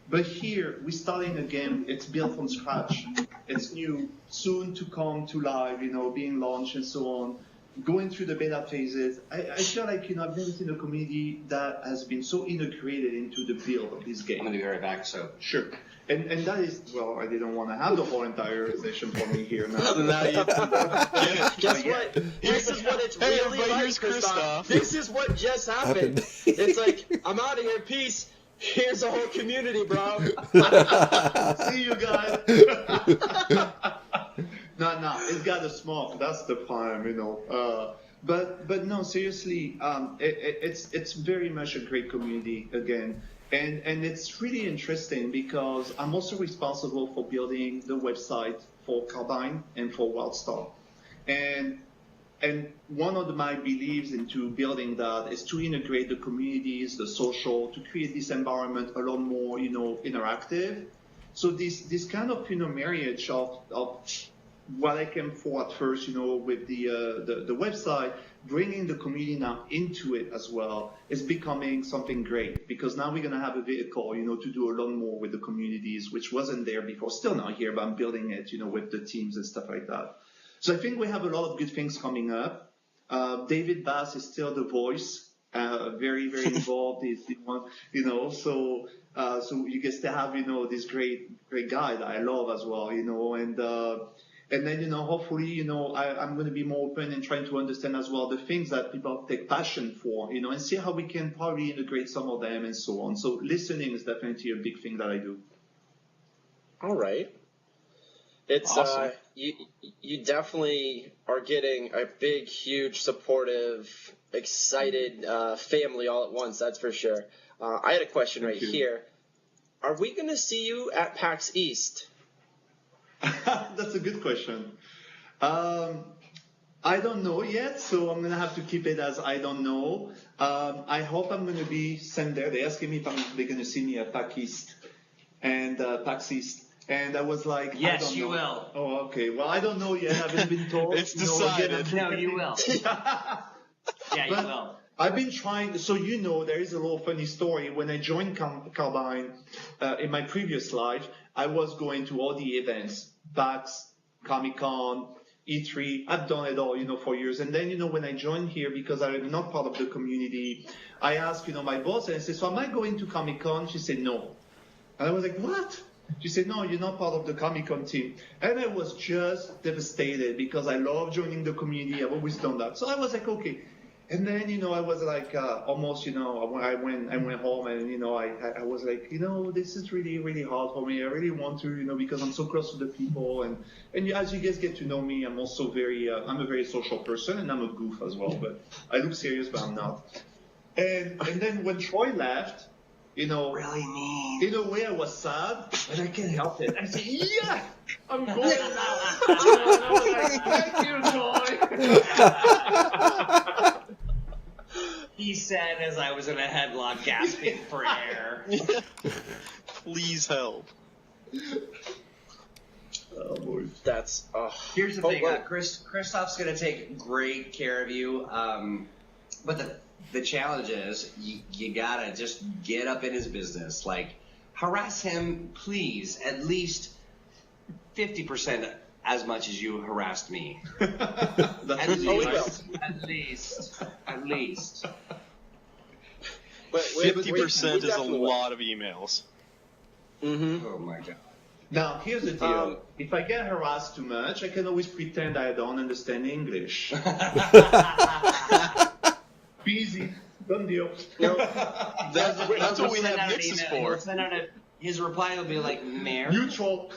E: But here, we're starting a game. It's built from scratch. It's new, soon to come to live, being launched and so on. Going through the beta phases. I feel like, I've never seen a community that has been so integrated into the build of this game.
D: I'm going to be right back, so.
E: Sure. And that is, well, I didn't want to have the whole entire session for me here now.
C: Guess what? This is what it's really like, Kristoff. This is what just happened. It's like, I'm out of here, peace. Here's a whole community, bro.
E: See you guys. No, it's got to smoke. That's the plan, But no, seriously, it's very much a great community again. And it's really interesting because I'm also responsible for building the website for Carbine and for Wildstar. And one of my beliefs into building that is to integrate the communities, the social, to create this environment a lot more, interactive. So this kind of, marriage of what I came for at first, with the website, bringing the community now into it as well is becoming something great, because now we're going to have a vehicle, to do a lot more with the communities, which wasn't there before. Still not here, but I'm building it, with the teams and stuff like that. So I think we have a lot of good things coming up. David Bass is still the voice, very, very involved. He's the one, so you get to have, this great guy that I love as well, and then, hopefully, I'm going to be more open and trying to understand as well the things that people take passion for, and see how we can probably integrate some of them and so on. So listening is definitely a big thing that I do.
C: All right. It's awesome. You definitely are getting a big, huge, supportive, excited family all at once. That's for sure. I had a question right here. Are we going to see you at PAX East?
E: That's a good question. I don't know yet, so I'm going to have to keep it as I don't know. I hope I'm going to be sent there. They're asking me if they're going to see me at PAX East. And I was like,
D: yes,
E: I don't know.
D: you will.
E: Oh, okay. Well, I don't know yet. I haven't been told.
B: It's decided.
D: No, you will. Yeah, you will.
E: I've been trying, so there is a little funny story. When I joined Carbine in my previous life, I was going to all the events, PAX, Comic-Con, E3. I've done it all, for years. And then, when I joined here, because I'm not part of the community, I asked, my boss, and I said, so am I going to Comic-Con? She said, no. And I was like, what? She said, no, you're not part of the Comic-Con team. And I was just devastated because I love joining the community. I've always done that. So I was like, okay. And then, I was like, almost, I went home and, I was like, this is really, really hard for me. I really want to, because I'm so close to the people. And as you guys get to know me, I'm also I'm a very social person, and I'm a goof as well. But I look serious, but I'm not. And then when Troy left,
D: really mean.
E: In a way, I was sad, and I can't help it. I said, yeah, I'm going now. Thank you, Troy.
D: He said as I was in a headlock gasping for air.
B: Please help.
E: Oh, boy.
C: That's,
D: Here's the thing, Kristoff's going to take great care of you, but the challenge is you got to just get up in his business. Like, harass him, please, at least 50% as much as you harassed me. At least.
B: 50% is a lot of emails.
C: Mm-hmm.
D: Oh my god.
E: Now, here's the deal. If I get harassed too much, I can always pretend I don't understand English. Easy. Done deal.
C: No,
B: That's what we have Nexus for.
D: His reply will be like, Mayor.
E: Neutral.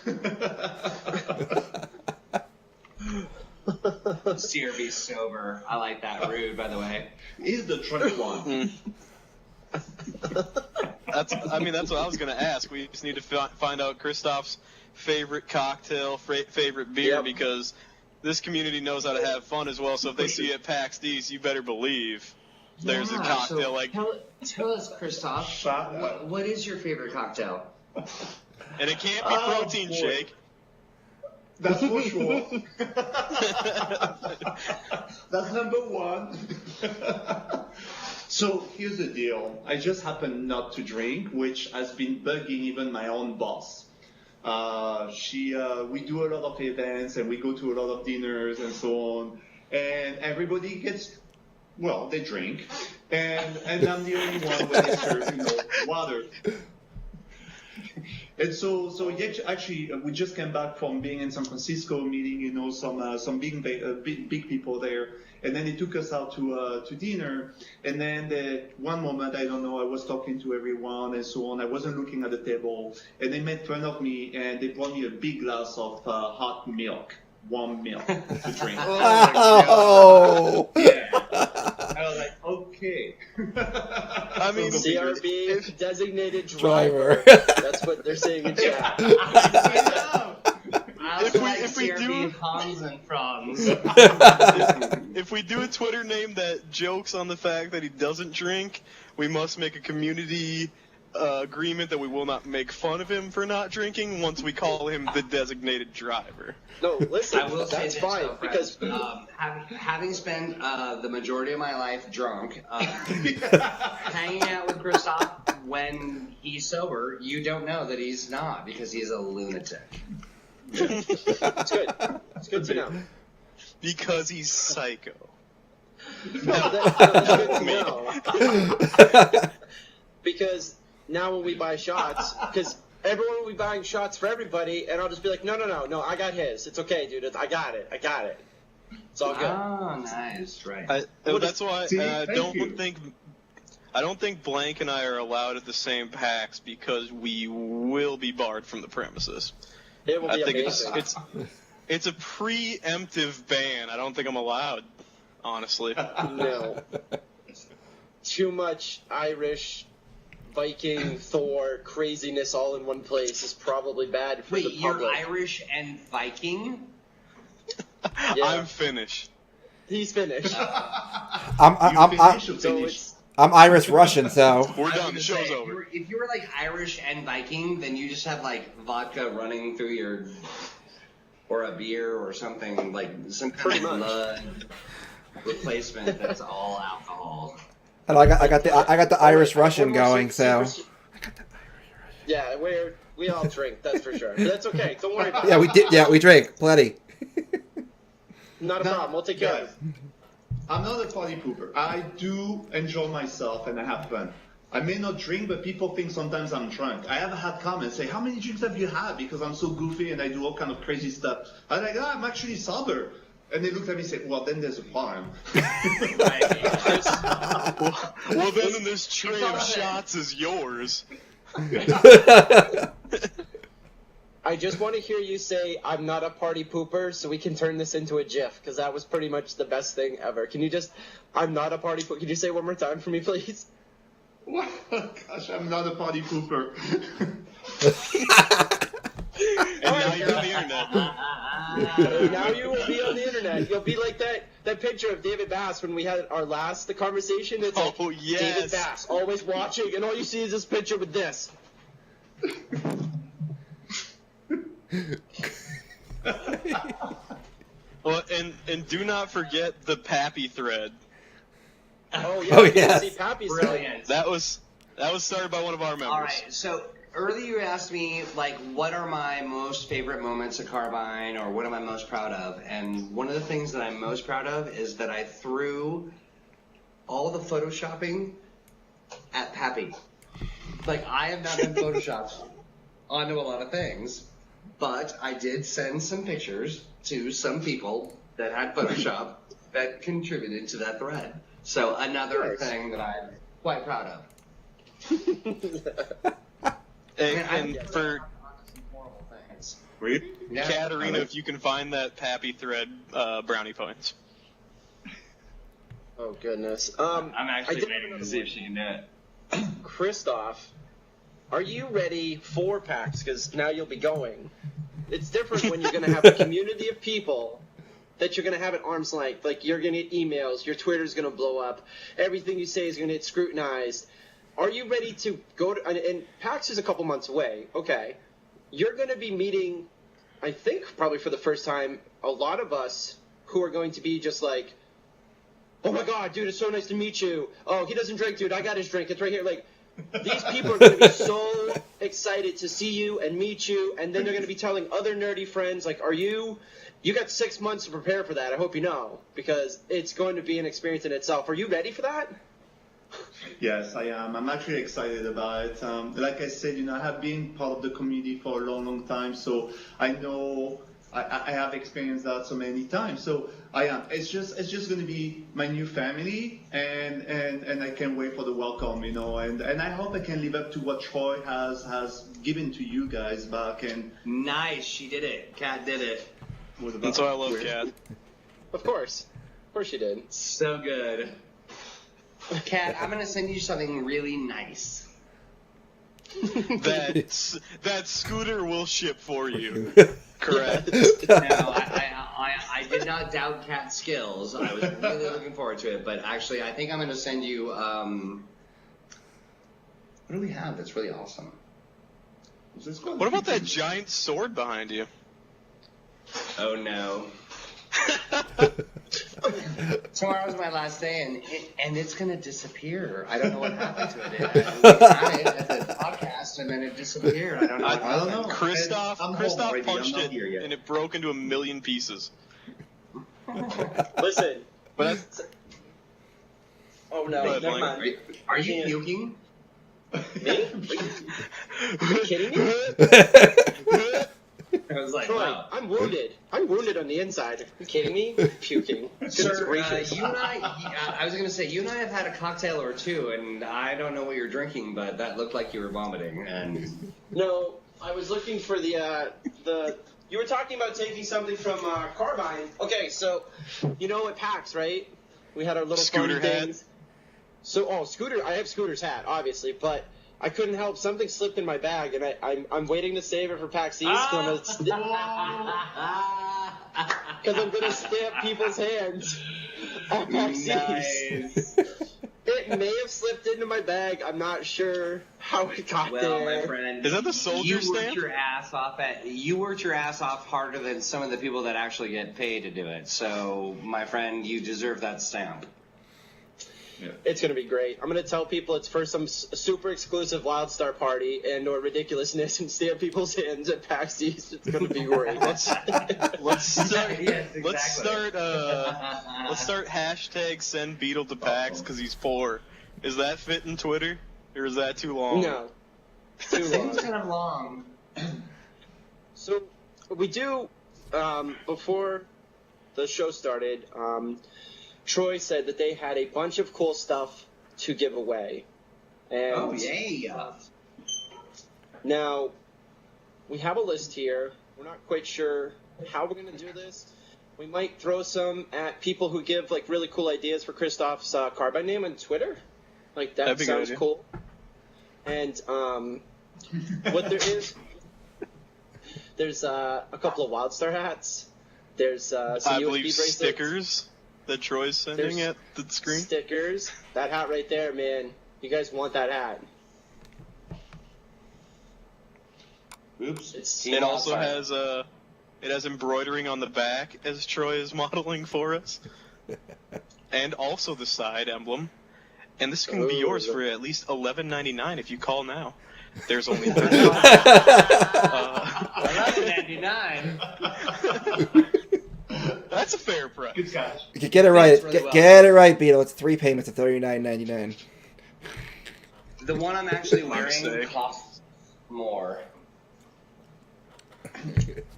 D: Steer be sober. I like that. Rude, by the way.
E: He's the Trump one.
B: That's what I was gonna ask. We just need to find out Kristoff's favorite cocktail, favorite beer, because this community knows how to have fun as well. So if they see you at PAX East, you better believe there's a cocktail like.
D: Tell us, Kristoff, what is your favorite cocktail?
B: And it can't be protein shake.
E: That's for sure. That's number one. So here's the deal. I just happen not to drink, which has been bugging even my own boss. We do a lot of events and we go to a lot of dinners and so on. And everybody gets, well, they drink. And I'm the only one where they serve, water. And so yeah, actually, we just came back from being in San Francisco, meeting, some big people there, and then they took us out to dinner. And then one moment, I don't know, I was talking to everyone and so on. I wasn't looking at the table, and they made fun of me, and they brought me a big glass of hot milk, warm milk to drink.
A: Oh!
E: Yeah. I was like, okay.
B: I mean,
C: CRB designated driver. That's what they're saying in chat.
B: If we do
D: Hans and Franz.
B: If we do a Twitter name that jokes on the fact that he doesn't drink, we must make a community agreement that we will not make fun of him for not drinking once we call him the designated driver.
C: No, listen,
D: I will say
C: that's
D: this,
C: fine,
D: though,
C: because...
D: having spent the majority of my life drunk, hanging out with Kristoff when he's sober, you don't know that he's not, because he's a lunatic.
C: It's good. It's good to know.
B: Because he's psycho.
C: That's good to know. Because now when we buy shots, because everyone will be buying shots for everybody, and I'll just be like, no, I got his. It's okay, dude. I got it. It's all good.
D: Oh, nice, right.
B: That's why I don't think Blank and I are allowed at the same PAX because we will be barred from the premises.
C: It will be
B: amazing. It's a preemptive ban. I don't think I'm allowed, honestly.
C: No. Too much Irish, Viking, Thor craziness all in one place is probably bad for the public.
D: Wait, you're Irish and Viking?
C: Yeah.
B: I'm Finnish.
C: He's Finnish.
A: I'm Irish Russian, so
B: we're done. The show's over.
D: If you were like Irish and Viking, then you just have like vodka running through your, or a beer or something, like some kind of blood replacement that's all alcohol.
A: And I got the Irish Russian going, so.
C: Yeah, we all drink, that's for sure. But that's okay. Don't worry about it.
A: Yeah, we did. Yeah, we drink plenty.
C: Not a problem. We'll take care of it.
E: I'm not a party pooper. I do enjoy myself and I have fun. I may not drink, but people think sometimes I'm drunk. I have had comments say, "How many drinks have you had?" Because I'm so goofy and I do all kind of crazy stuff. I'm like, I'm actually sober. And they looked at me and said, well, then there's a problem.
B: Well, then this tray of shots is yours.
C: I just want to hear you say, I'm not a party pooper, so we can turn this into a GIF, because that was pretty much the best thing ever. Can you just, I'm not a party pooper. Can you say it one more time for me, please?
E: Gosh, I'm not a party pooper.
B: And now you're on the internet.
C: Now you will be on the internet. You'll be like that picture of David Bass when we had our last conversation. It's like David Bass always watching, and all you see is this picture with this.
B: Well, and do not forget the Pappy thread.
C: Oh yeah,
A: yes.
C: Pappy's
D: Brilliant.
B: That was started by one of our members.
D: All right, so earlier you asked me, like, what are my most favorite moments at Carbine, or what am I most proud of? And one of the things that I'm most proud of is that I threw all the photoshopping at Pappy. Like, I have not done Photoshops onto a lot of things, but I did send some pictures to some people that had Photoshop that contributed to that thread. So another thing that I'm quite proud of.
B: And for
E: Really?
D: Yeah.
B: Katarina, if you can find that Pappy thread, brownie points.
C: Oh goodness.
F: I'm actually waiting to see if she can do it.
C: Kristoff, are you ready for PAX? Because now you'll be going. It's different when you're going to have a community of people that you're going to have at arm's length. Like, you're going to get emails, your Twitter's going to blow up, everything you say is going to get scrutinized. Are you ready to go to, and PAX is a couple months away, okay. You're going to be meeting, I think probably for the first time, a lot of us who are going to be just like, oh my god, dude, it's so nice to meet you. Oh, he doesn't drink, dude, I got his drink, it's right here. Like, these people are going to be so excited to see you and meet you, and then they're going to be telling other nerdy friends, like, you got 6 months to prepare for that, I hope you know, because it's going to be an experience in itself. Are you ready for that?
E: Yes, I am. I'm actually excited about it. Like I said, I have been part of the community for a long, long time, so I know I have experienced that so many times. So I am. It's just going to be my new family, and I can't wait for the welcome, and I hope I can live up to what Troy has given to you guys back. And
D: nice, she did it. Kat did it.
B: That's why I love Kat.
C: Of course you did.
D: So good. Kat, I'm gonna send you something really nice.
B: that scooter will ship for you. Correct.
D: No, I did not doubt Kat's skills. I was really looking forward to it, but actually, I think I'm gonna send you. What do we have that's really awesome?
B: What about that giant sword behind you?
D: Oh no. Tomorrow's my last day, and it's gonna disappear. I don't know what happened to it. We had it at the podcast, and then it disappeared. I don't know.
E: I don't know.
B: Kristoff punched it, and it broke into a million pieces.
C: Listen.
B: But
C: oh no, never mind.
D: Are you puking?
C: Me? Are you kidding me?
D: I was like,
C: Troy,
D: wow.
C: I'm wounded. I'm wounded on the inside. Are you kidding me? Puking.
D: Sir, you and I was going to say, you and I have had a cocktail or two, and I don't know what you're drinking, but that looked like you were vomiting. And
C: no, I was looking for the you were talking about taking something from Carbine. Okay, so, at PAX, right? We had our little
B: Scooter
C: fun
B: hat.
C: things. So, Scooter, I have Scooter's hat, obviously, but I couldn't help. Something slipped in my bag, and I'm waiting to save it for PAX East because I'm gonna stamp people's hands at PAX East. It may have slipped into my bag. I'm not sure how it got there.
D: well, my friend,
B: Is that the soldier stamp?
D: You worked your ass off harder than some of the people that actually get paid to do it. So, my friend, you deserve that stamp.
E: Yeah.
C: It's going to be great. I'm going to tell people it's for some super exclusive Wildstar party and or ridiculousness and stamp people's hands at PAX East. It's going to be great.
B: Let's start.
D: Yes, exactly.
B: Let's start hashtag send Beetle to PAX because he's poor. Is that fit in Twitter or is that too long?
C: No. Too long.
D: Seems kind of long.
C: So we do, before the show started, Troy said that they had a bunch of cool stuff to give away. And
D: Oh, yay.
C: now, we have a list here. We're not quite sure how we're going to do this. We might throw some at people who give like really cool ideas for Kristoff's Carbine name on Twitter. Like that
B: That'd be
C: sounds
B: good,
C: cool. And what there is, there's a couple of Wildstar hats. There's some
B: I
C: USB
B: believe
C: bracelets.
B: stickers that Troy's sending
C: There's
B: at the screen.
C: Stickers. That hat right there, man. You guys want that hat?
D: Oops.
B: It also has embroidering on the back as Troy is modeling for us, and also the side emblem. And this can be yours for at least $11.99 if you call now. There's only 35.
D: $11.99.
B: That's a fair price.
E: Good catch.
A: Get it right.
D: Really well.
A: Get it right, Beetle. It's 3 payments of $39.99.
D: The one I'm actually
B: Mark's
D: wearing
B: Day.
D: costs more.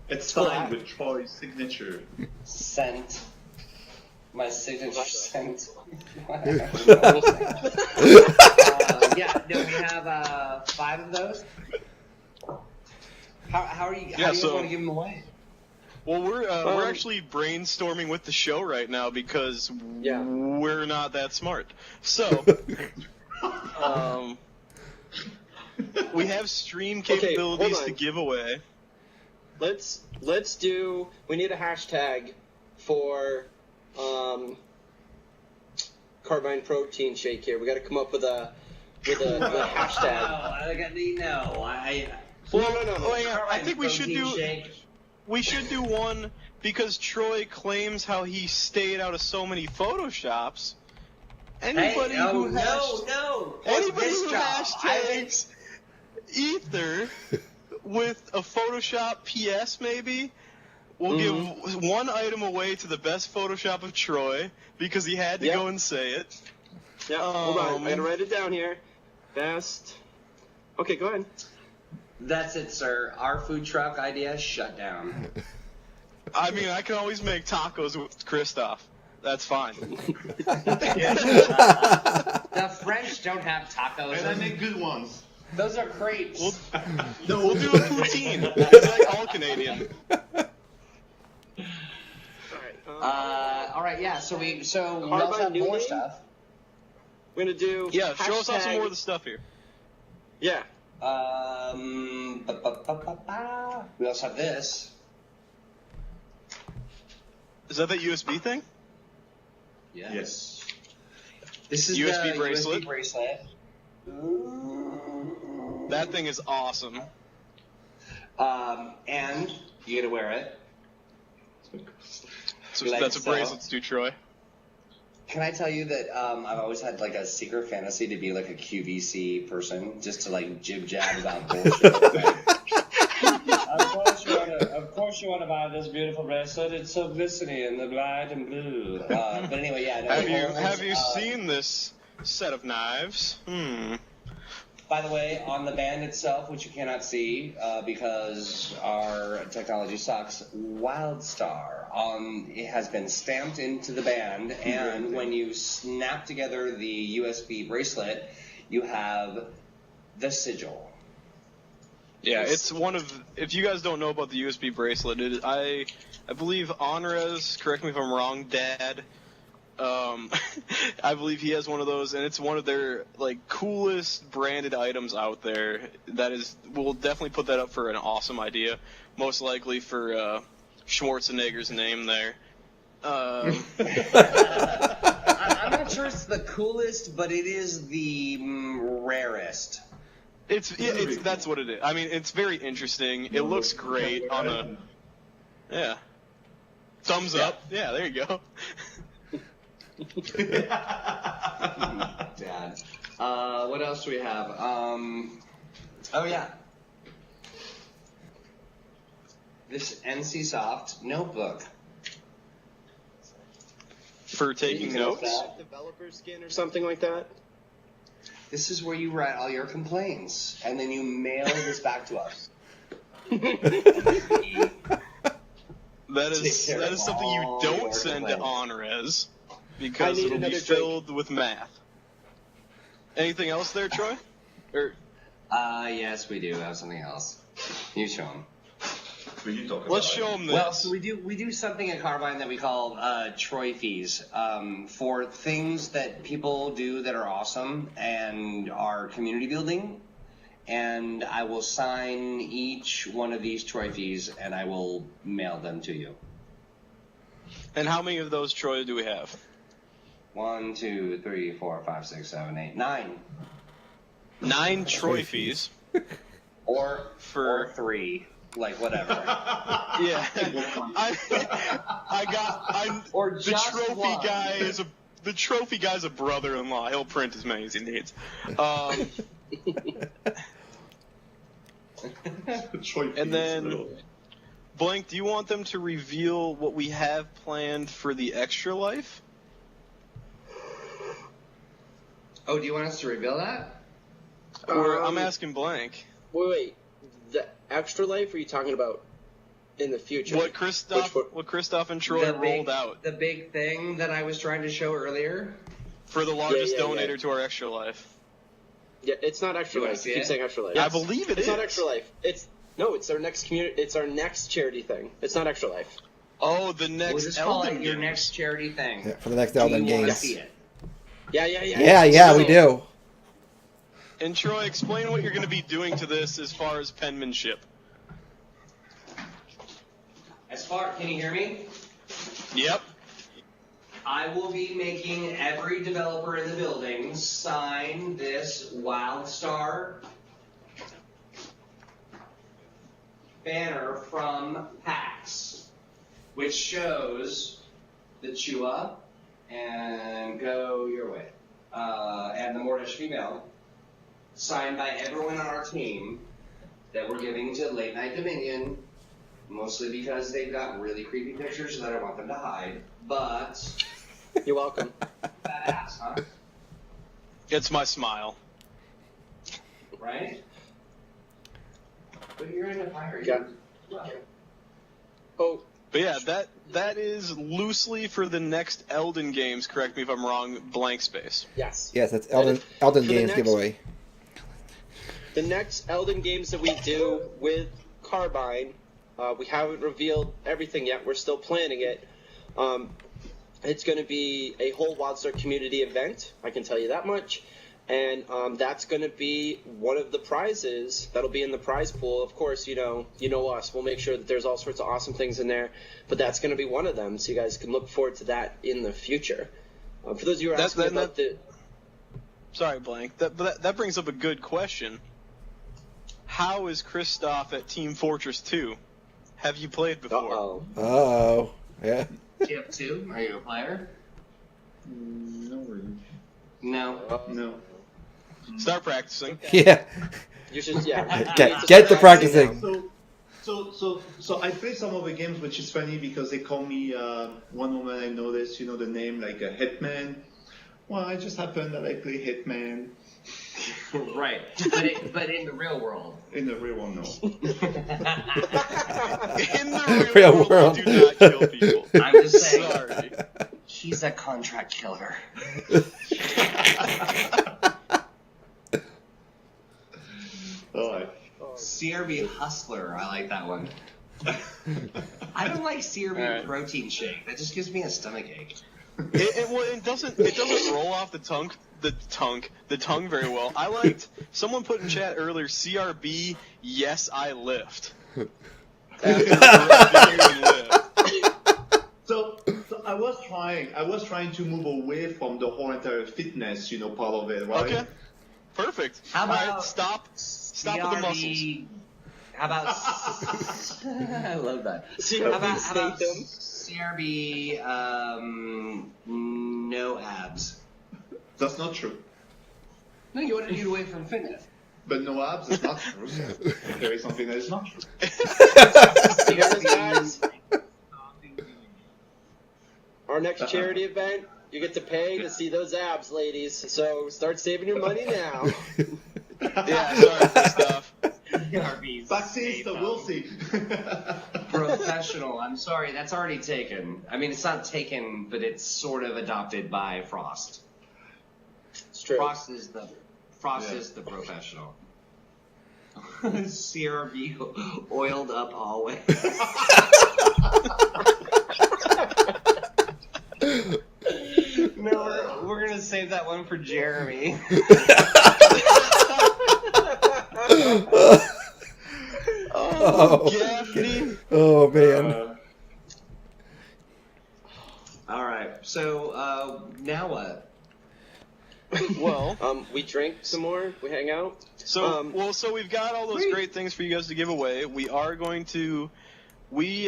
E: It's fine with Troy's signature.
D: Scent. My signature scent. Yeah, no, we have 5 of those. How are you? How do you want to give them away?
B: Well, we're actually brainstorming with the show right now because we're not that smart. So We have stream
C: Okay,
B: capabilities
C: hold
B: to
C: on.
B: give away.
C: Let's do. We need a hashtag for Carbine protein shake here. We got to come up with a hashtag. No.
B: Hang on. I think we should do one because Troy claims how he stayed out of so many photoshops. Anybody who hashtags Aether with a Photoshop PS maybe will give one item away to the best Photoshop of Troy because he had to go and say it.
C: Yeah, hold on. I gotta write it down here. Best. Okay, go ahead.
D: That's it, sir. Our food truck idea shut down.
B: I mean, I can always make tacos with Kristoff. That's fine.
D: The French don't have tacos.
E: And I make good ones.
D: Those are crepes.
B: We'll do a poutine. It's like all Canadian.
D: All right, yeah. So we also have more stuff.
C: We're gonna do.
B: Yeah, show us off some
C: hashtag-
B: more of the stuff here.
C: Yeah.
D: We also have this.
B: Is that USB thing?
E: Yes.
D: This is
B: USB
D: the
B: bracelet.
D: USB bracelet.
B: That thing is awesome.
D: And you get to wear it.
B: So
D: Like
B: that's a
D: so.
B: bracelet to Troy.
D: Can I tell you that I've always had like a secret fantasy to be like a QVC person, just to like jib jab about bullshit.
F: Of course you want to buy this beautiful bracelet. It's so glistening in the black and blue.
D: But anyway, yeah. No,
B: Have you seen this set of knives?
D: By the way, on the band itself, which you cannot see because our technology sucks, Wildstar it has been stamped into the band, and when you snap together the USB bracelet, you have the sigil.
B: Yeah, it's one of. If you guys don't know about the USB bracelet, I believe Onrez. Correct me if I'm wrong, Dad. I believe he has one of those, and it's one of their like coolest branded items out there. We'll definitely put that up for an awesome idea. Most likely for Schwarzenegger's name there.
D: I'm not sure it's the coolest, but it is the rarest.
B: That's what it is. I mean, it's very interesting. It looks great on a. Yeah. Thumbs up. Yeah, there you go.
D: Dad. What else do we have? Oh yeah. This NC Soft notebook.
B: For taking notes?
C: Developer skin or something like that.
D: This is where you write all your complaints, and then you mail this back to us.
B: That is something you don't send to Onrez because it'll be filled with math. Anything else there, Troy?
D: Yes, we do have something else. You show them.
B: Let's show them this.
D: Well, so we do something at Carbine that we call trophies for things that people do that are awesome and are community building. And I will sign each one of these trophies and I will mail them to you.
B: And how many of those, Troy, do we have?
D: 1, 2, 3, 4, 5, 6, 7, 8, 9.
B: 9 trophies.
D: Or 3. Like, whatever.
B: Yeah. The trophy guy's a brother-in-law. He'll print as many as he needs. And then, Blank, do you want them to reveal what we have planned for the Extra Life?
D: Oh, do you want us to reveal that?
B: Or I'm asking Blank.
C: Wait. The Extra Life? Or are you talking about in the future?
B: What Kristoff and Troy rolled out.
D: The big thing that I was trying to show earlier?
B: For the largest donator to our Extra Life.
C: Yeah, it's not Extra Life. Keep saying Extra Life.
B: I believe
C: it's not Extra Life. It's our next community. It's our next charity thing. It's not Extra Life.
B: Oh, the next
D: we'll just call it your next charity thing.
A: Yeah, for the next Elden Games.
C: Yeah.
A: Yeah, we do.
B: And Troy, explain what you're going to be doing to this as far as penmanship.
D: Can you hear me?
B: Yep.
D: I will be making every developer in the building sign this Wildstar banner from PAX, which shows the Chua and Go Your Way, and the Mordish Female, signed by everyone on our team that we're giving to Late Night Dominion, mostly because they've got really creepy pictures that I want them to hide, but...
C: You're welcome.
D: Badass, huh?
B: It's my smile.
D: Right? But you're in a fire.
C: Yeah. Oh,
B: But yeah, that is loosely for the next Elden games, correct me if I'm wrong, blank space.
C: yes.
A: Yes, that's Elden
C: For the
A: Games
C: next-
A: giveaway.
C: The next Elden games that we do with Carbine, we haven't revealed everything yet. We're still planning it. It's going to be a whole Wildstar Community event. I can tell you that much. And that's going to be one of the prizes that'll be in the prize pool. Of course, you know us. We'll make sure that there's all sorts of awesome things in there. But that's going to be one of them. So you guys can look forward to that in the future. For those of you who are asking about the...
B: Sorry, Blank. That brings up a good question. How is Kristoff at Team Fortress 2? Have you played before?
C: Uh-oh.
A: Oh, yeah.
D: TF2? Are you a player?
E: No, really.
D: No.
E: No.
B: Start practicing.
A: Yeah.
C: You should, yeah.
A: Get to practicing.
E: So I play some of the games, which is funny because they call me, one moment I noticed, the name, like a Hitman. Well, it just happened that I play Hitman.
D: Right. But in the real world.
E: In the real one, no.
B: In the real world, you do not kill people.
D: I'm just saying.
B: Sorry.
D: She's a contract killer.
E: Alright.
D: CRB Hustler. I like that one. I don't like CRB protein shake. That just gives me a stomach ache.
B: It doesn't roll off the tongue very well. I liked someone put in chat earlier CRB yes I lift.
E: So I was trying to move away from the whole entire fitness, part of it, right?
B: Okay. Perfect.
D: How about
B: All right, stop with the muscles.
D: How about I love that. How about CRB no abs?
E: That's not true.
D: No, you want to get away from fitness.
E: But no abs is not true. There is something that is not true.
C: Guys, our next charity event, you get to pay to see those abs, ladies. So start saving your money now.
B: Yeah, sorry, stuff.
E: Vaccines, so we'll see.
D: Professional. I'm sorry, that's already taken. I mean, it's not taken, but it's sort of adopted by Frost.
C: It's true.
D: Frost is the professional. CRB oiled up always. No, we're gonna save that one for Jeremy.
A: Oh man.
D: All right. So now what?
B: Well,
C: We drink some more. We hang out.
B: so we've got all those great things for you guys to give away. We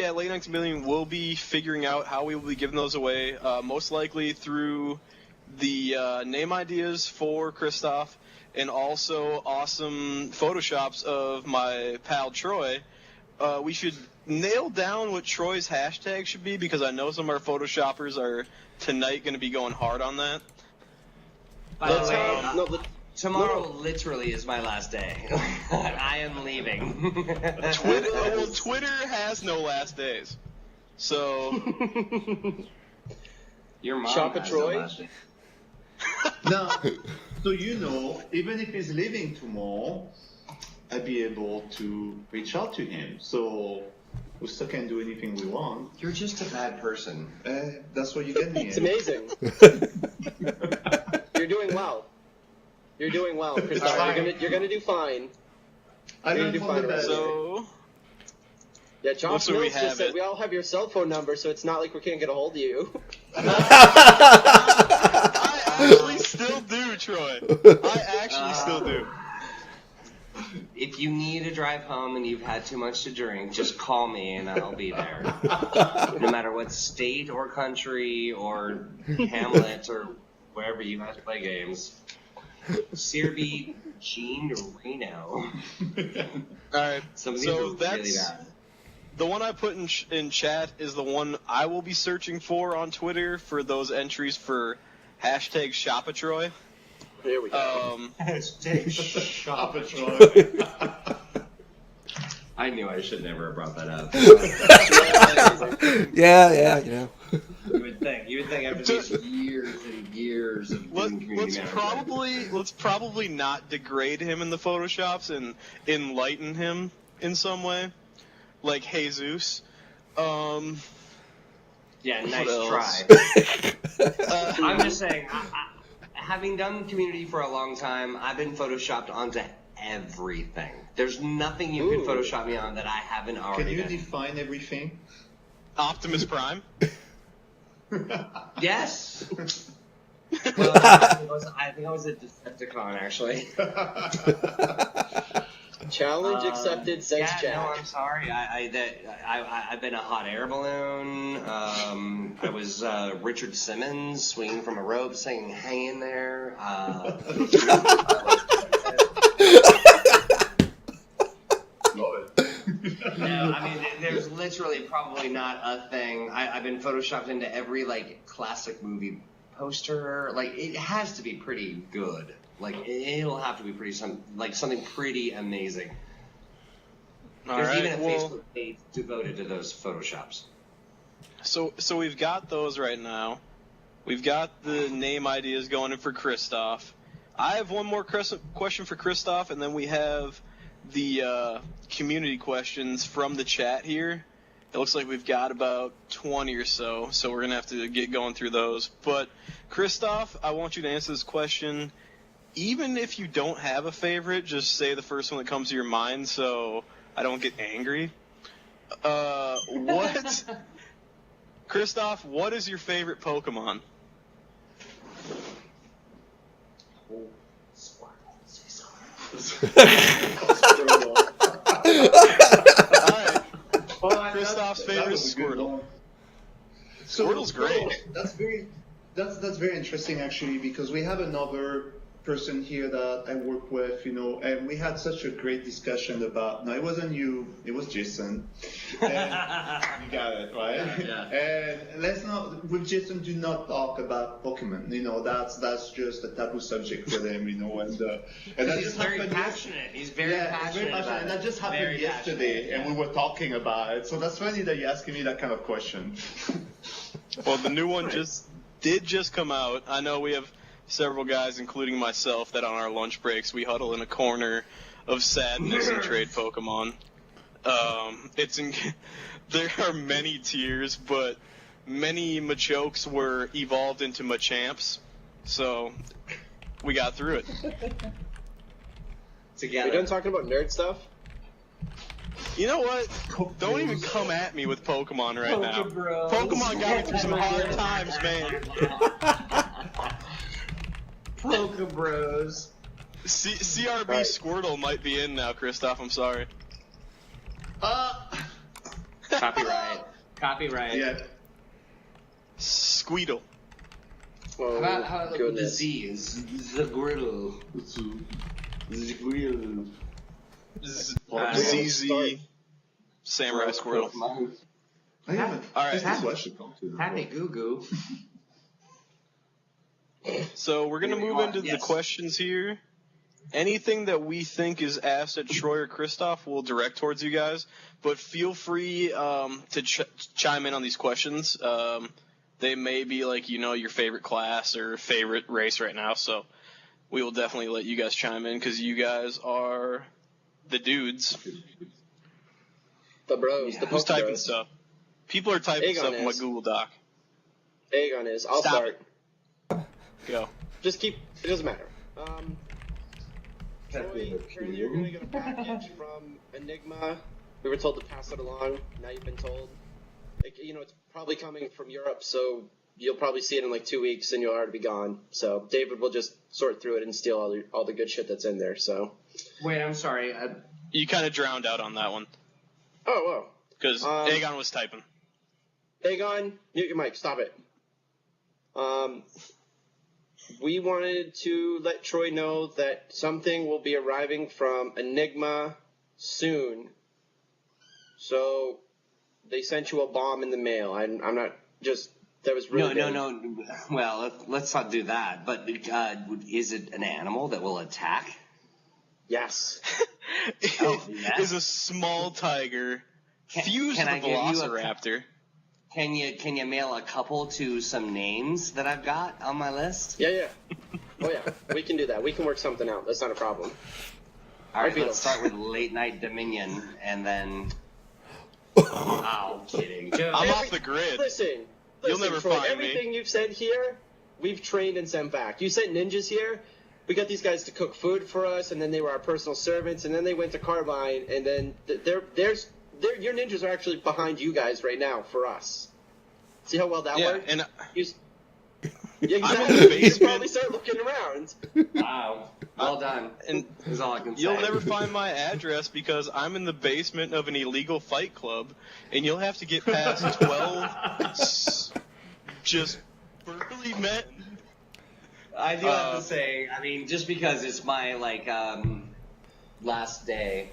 B: at Late Night Million will be figuring out how we will be giving those away, most likely through the name ideas for Kristoff and also awesome photoshops of my pal Troy. We should nail down what Troy's hashtag should be because I know some of our photoshoppers are tonight going to be going hard on that.
D: By the way, tomorrow literally is my last day. I am leaving.
B: Twitter has no last days. So
D: Your mom
C: Shop at
D: has
C: Troy?
D: no last day.
E: Now, so even if he's leaving tomorrow, I'd be able to reach out to him. So we still can't do anything we want.
D: You're just a bad person.
E: That's what you get me.
C: It's amazing. You're doing well. You're doing well, Christophe. You're gonna do fine.
E: I
C: You're
E: learned
C: gonna do
E: from
C: fine.
E: the best.
B: So,
C: Yeah, Josh
B: Looks like we
C: Mills just
B: have
C: said
B: it.
C: we all have your cell phone number, so it's not like we can't get a hold of you.
B: I actually still do, Troy. I actually still do.
D: If you need a drive home and you've had too much to drink, just call me and I'll be there. No matter what state or country or hamlet or wherever you guys play games. Searby, Gene, or Reno.
B: Alright,
D: Some of these
B: so
D: are
B: that's...
D: really bad.
B: The one I put in chat is the one I will be searching for on Twitter for those entries for hashtag Shopatroy.
C: Here we go.
E: Shop it, Troy.
D: I knew I should never have brought that up.
A: Yeah, you know.
D: You would think after these years and years of doing community management.
B: Let's probably not degrade him in the Photoshops and enlighten him in some way, like Jesus.
D: Yeah, nice
B: else?
D: try. I'm just saying, having done community for a long time, I've been photoshopped onto everything. There's nothing you can Photoshop me on that I haven't
E: Can
D: already
E: you
D: done.
E: define everything?
B: Optimus Prime.
D: Yes. Well, I think I was a Decepticon actually.
C: Challenge accepted, says
D: Yeah,
C: Jack.
D: no, I'm sorry. I've been a hot air balloon. I was Richard Simmons swinging from a rope, saying "Hang in there." No, I mean, there's literally probably not a thing. I've been photoshopped into every like classic movie poster. Like it has to be pretty good. Like it'll have to be something pretty amazing. There's even a Facebook page devoted to those photoshops.
B: So we've got those right now. We've got the name ideas going in for Kristoff. I have one more question for Kristoff, and then we have the community questions from the chat here. It looks like we've got about 20 or so we're going to have to get going through those. But, Kristoff, I want you to answer this question. Even if you don't have a favorite, just say the first one that comes to your mind so I don't get angry. Kristoff, what is your favorite Pokemon? Alright. Kristoff's favorite is Squirtle. Squirtle's great.
E: That's very interesting actually, because we have another person here that I work with, and we had such a great discussion about. No, it wasn't you. It was Jason. And you got it right.
D: Yeah.
E: And let's not with Jason. Do not talk about Pokemon. That's just a taboo subject for them. And that
D: He's
E: just
D: very
E: happened.
D: passionate. He's very passionate.
E: And that just happened yesterday, and we were talking about it. So that's funny that you're asking me that kind of question.
B: Well, the new one did just come out. I know we have several guys, including myself, that on our lunch breaks we huddle in a corner of sadness and trade Pokemon. There are many tiers, but many Machokes were evolved into Machamps, so we got through it.
D: Together.
C: We done talking about nerd stuff?
B: You know what? Don't even come at me with Pokemon right now.
F: Bros.
B: Pokemon got me through some hard times, man.
D: Pokebros.
B: CRB
C: Right.
B: Squirtle might be in now, Kristoff. I'm sorry.
D: Copyright.
E: Yeah.
B: Squeedle.
C: Oh,
D: How about the
C: goodness.
D: Z is the griddle.
B: ZZ Samurai Squirtle.
E: I haven't.
B: All right.
E: This is what I should talk to.
D: Happy Goo Goo.
B: So we're gonna move into the questions here. Anything that we think is asked at Troy or Kristoff, we'll direct towards you guys. But feel free to chime in on these questions. They may be like your favorite class or favorite race right now. So we will definitely let you guys chime in because you guys are the dudes.
C: The bros, the
B: Who's
C: Poke
B: typing
C: bros.
B: stuff? People are typing
C: Aegon
B: stuff in my
C: is.
B: Google Doc.
C: Aegon is. I'll
B: Stop
C: start.
B: Go.
C: Just keep. It doesn't matter. Troy, apparently you're going to get a package from Enigma. We were told to pass it along. Now you've been told. Like, it's probably coming from Europe, so you'll probably see it in like 2 weeks, and you'll already be gone. So David will just sort through it and steal all the good shit that's in there. So.
D: Wait, I'm sorry.
B: You kind of drowned out on that one.
C: Oh, whoa.
B: Because Aegon was typing.
C: Aegon, mute your mic. Stop it. We wanted to let Troy know that something will be arriving from Enigma soon. So they sent you a bomb in the mail. I'm not just. That was really
D: No. Well, let's not do that. But is it an animal that will attack?
C: Yes.
B: It is a small tiger fused with a velociraptor.
D: Can you mail a couple to some names that I've got on my list?
C: Yeah. Oh yeah, we can do that. We can work something out. That's not a problem.
D: All right, let's start with Late Night Dominion, and then. Oh, kidding.
B: I'm off the grid.
C: Listen,
B: You'll never
C: Troy,
B: find
C: everything
B: me.
C: you've said here, we've trained and sent back. You sent ninjas here. We got these guys to cook food for us, and then they were our personal servants, and then they went to Carbine, and then your ninjas are actually behind you guys right now for us. See how well that worked?
B: And
C: yeah,
B: I'm
C: exactly.
B: in the
C: You should
B: basement.
C: probably start looking around.
D: Wow. Well done.
B: And
D: That's all I can say.
B: you'll never find my address because I'm in the basement of an illegal fight club, and you'll have to get past 12 just burly men.
D: I do have to say, I mean, just because it's my, last day,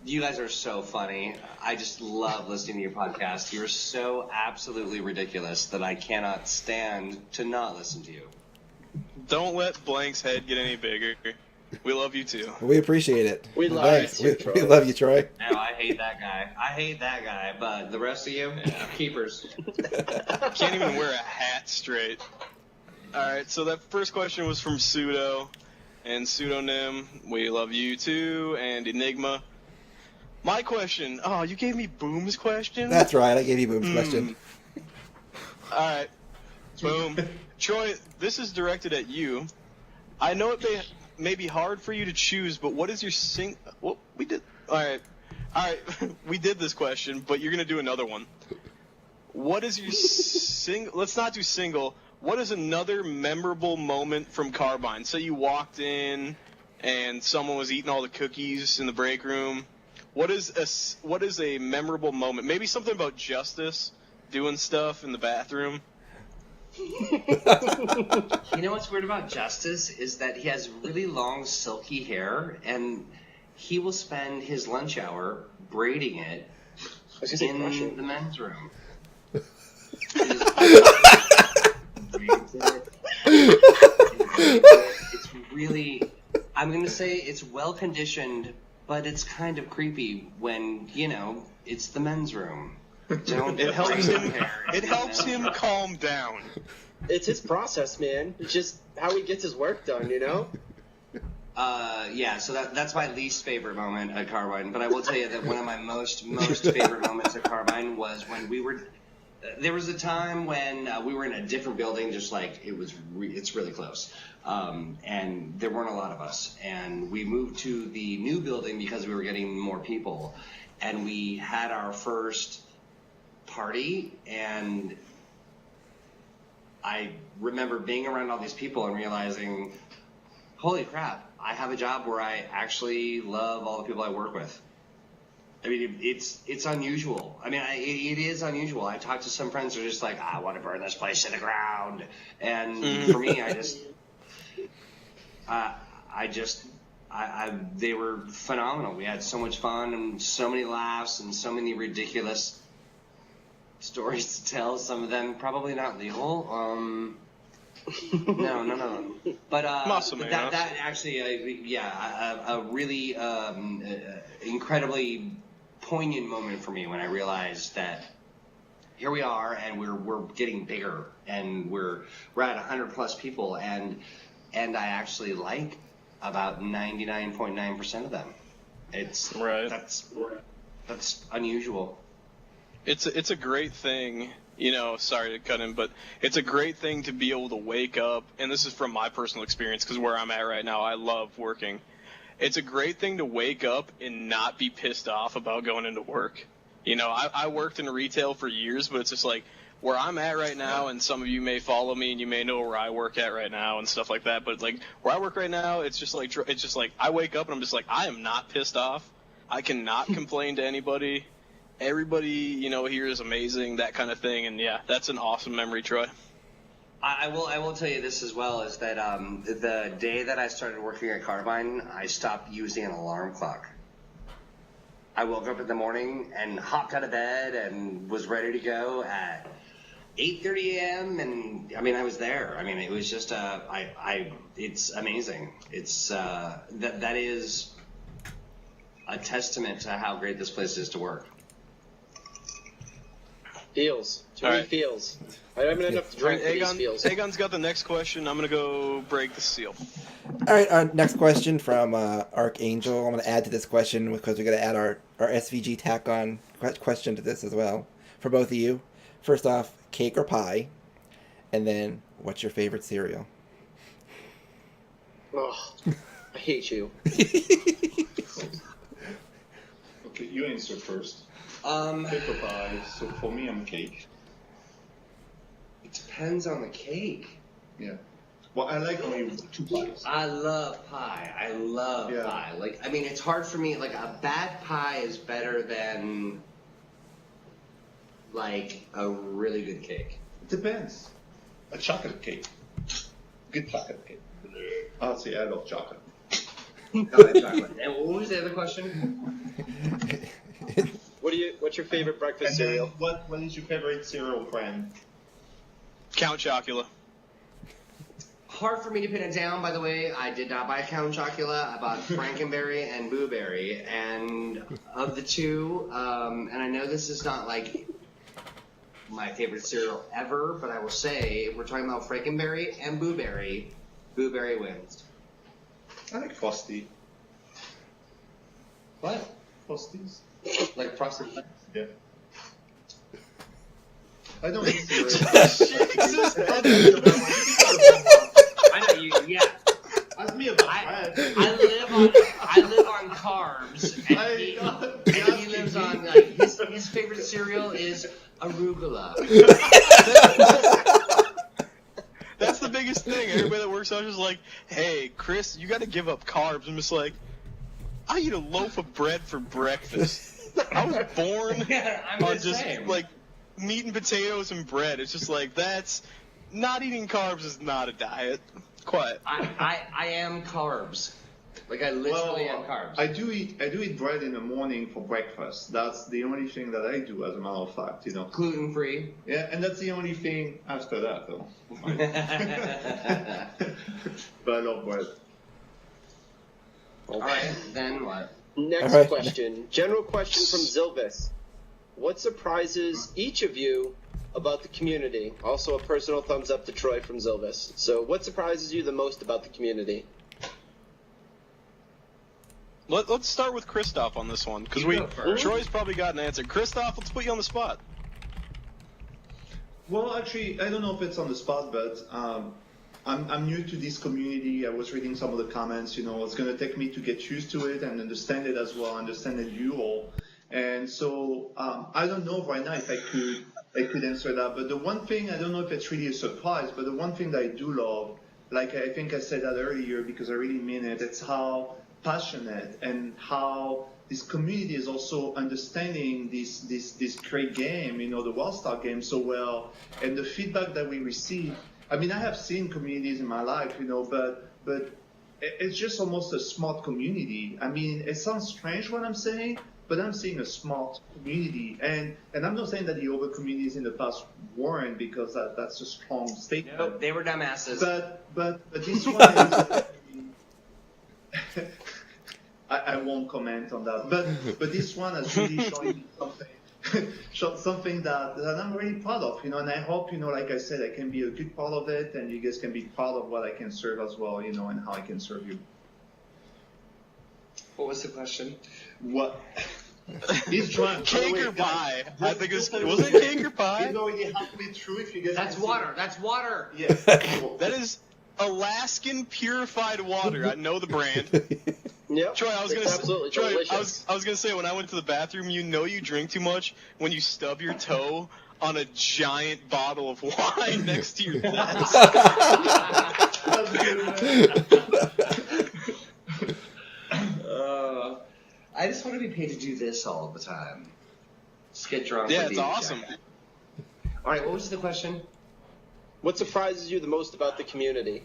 D: you guys are so funny. I just love listening to your podcast. You're so absolutely ridiculous that I cannot stand to not listen to you.
B: Don't let Blank's head get any bigger. We love you too.
A: We appreciate it.
C: We love
A: Thanks.
C: you too, Troy.
A: We love you, Troy.
D: No, I hate that guy. But the rest of you, keepers.
B: Can't even wear a hat straight. Alright, so that first question was from Pseudo and Pseudonym. We love you too, and Enigma. My question. Oh, you gave me Boom's question?
A: That's right. I gave you Boom's question.
B: Alright. Boom. Troy, this is directed at you. I know it may be hard for you to choose, but what is your Well, we did. Alright. We did this question, but you're going to do another one. What is your Let's not do single. What is another memorable moment from Carbine? Say you walked in and someone was eating all the cookies in the break room. What is a memorable moment? Maybe something about Justice doing stuff in the bathroom.
D: You know what's weird about Justice is that he has really long, silky hair, and he will spend his lunch hour braiding it in the men's room. It's really, I'm going to say it's well-conditioned, but it's kind of creepy when, it's the men's room.
B: It helps him calm down.
C: It's his process, man. It's just how he gets his work done,
D: Yeah, so that's my least favorite moment at Carbine, but I will tell you that one of my most favorite moments at Carbine was when there was a time when we were in a different building, just like it's really close, and there weren't a lot of us, and we moved to the new building because we were getting more people, and we had our first party, and I remember being around all these people and realizing, holy crap, I have a job where I actually love all the people I work with. I mean, it's unusual. I mean, it is unusual. I talked to some friends who are just like, I want to burn this place to the ground. And for me, they were phenomenal. We had so much fun and so many laughs and so many ridiculous stories to tell. Some of them probably not legal. No. But that actually, a really incredibly poignant moment for me when I realized that here we are and we're getting bigger and we're at 100+ people and I actually like about 99.9% of them. It's right. That's unusual.
B: It's a great thing You know, sorry to cut in, but it's a great thing to be able to wake up, and this is from my personal experience, because where I'm at right now, I love working. It's a great thing to wake up and not be pissed off about going into work. You know, I worked in retail for years, but it's just like, where I'm at right now, and some of you may follow me, and you may know where I work at right now and stuff like that, but like, where I work right now, it's just like I wake up and I'm just like, I am not pissed off. I cannot complain to anybody. Everybody, you know, here is amazing, that kind of thing, and yeah, that's an awesome memory, Troy.
D: I will tell you this as well, is that the day that I started working at Carbine, I stopped using an alarm clock. I woke up in the morning and hopped out of bed and was ready to go at 8:30 a.m. and I mean, I was there. I mean, it was just it's amazing. It's that is a testament to how great this place is to work.
C: Feels. Too many feels. I haven't enough to drink for these feels.
B: Aegon's got the next question. I'm going to go break the seal.
A: All right, next question from Archangel. I'm going to add to this question because we're going to add our SVG tack-on question to this as well for both of you. First off, cake or pie? And then, what's your favorite cereal?
C: Oh, I hate you.
E: Okay, you answer first. Cake or pie? So for me, I'm cake.
D: It depends on the cake.
E: Yeah. Well, I like only 2 pies.
D: I love pie. I love pie. Like, I mean, it's hard for me. Like, a bad pie is better than, like, a really good cake.
E: It depends. A chocolate cake. Good chocolate cake. I'll say I love chocolate.
D: I like chocolate. And what was the other question?
C: What's your favorite breakfast
E: And
C: cereal?
E: then what is your favorite cereal brand?
B: Count Chocula.
D: Hard for me to pin it down, by the way. I did not buy Count Chocula. I bought Frankenberry and Boo Berry. And of the two, and I know this is not like my favorite cereal ever, but I will say, if we're talking about Frankenberry and Boo Berry wins.
E: I like Frosty.
D: What?
E: Frosties?
D: Like Frosted Flakes?
E: Yeah. I don't eat cereal.
D: I know you. Yeah.
E: Ask me about
D: I live on carbs, and he lives on like his favorite cereal is arugula.
B: That's the biggest thing. Everybody that works out is just like, hey, Chris, you got to give up carbs. I'm just like, I eat a loaf of bread for breakfast. I was born on just like meat and potatoes and bread. It's just like, that's not eating carbs is not a diet. Quiet.
D: I am carbs. Like I literally am carbs.
E: I do eat bread in the morning for breakfast. That's the only thing that I do, as a matter of fact, you know.
D: Gluten free.
E: Yeah, and that's the only thing after that, though. But I love bread.
D: All right, then what?
C: Next question. General question from Zilvis. What surprises each of you about the community? Also a personal thumbs up to Troy from Zilvis. So what surprises you the most about the community?
B: Let's start with Kristoff on this one, because Troy's probably got an answer. Kristoff, let's put you on the spot.
E: Well, actually, I don't know if it's on the spot, but I'm new to this community. I was reading some of the comments. You know, it's going to take me to get used to it and understand it as well, understand it you all. And so I don't know right now if I could answer that. But the one thing, I don't know if it's really a surprise, but the one thing that I do love, like I think I said that earlier because I really mean it, it's how passionate and how this community is also understanding this great game, you know, the Wildstar game so well, and the feedback that we receive. I mean, I have seen communities in my life, you know, but it's just almost a smart community. I mean, it sounds strange what I'm saying, but I'm seeing a smart community, and I'm not saying that the other communities in the past weren't, because that's a strong statement.
D: Nope, they were dumbasses.
E: But this one is. I won't comment on that, but this one has really shown me something that I'm really proud of, you know, and I hope, you know, like I said, I can be a good part of it, and you guys can be proud of what I can serve as well, you know, and how I can serve you.
D: What was the question?
E: What He's drunk.
B: Cake or pie? I think was it cake or pie?
E: He's already halfway through. If you guys
D: That's water. That's water.
E: Yeah.
B: That is Alaskan purified water. I know the brand.
C: Yep.
B: Troy, I was
C: It's absolutely delicious.
B: I was gonna say, when I went to the bathroom, you know you drink too much when you stub your toe on a giant bottle of wine next to your desk.
E: That's good, man.
D: I just want to be paid to do this all the time. Just get drunk.
B: Yeah,
D: with
B: it's
D: you.
B: awesome.
D: All right, what was the question?
C: What surprises you the most about the community?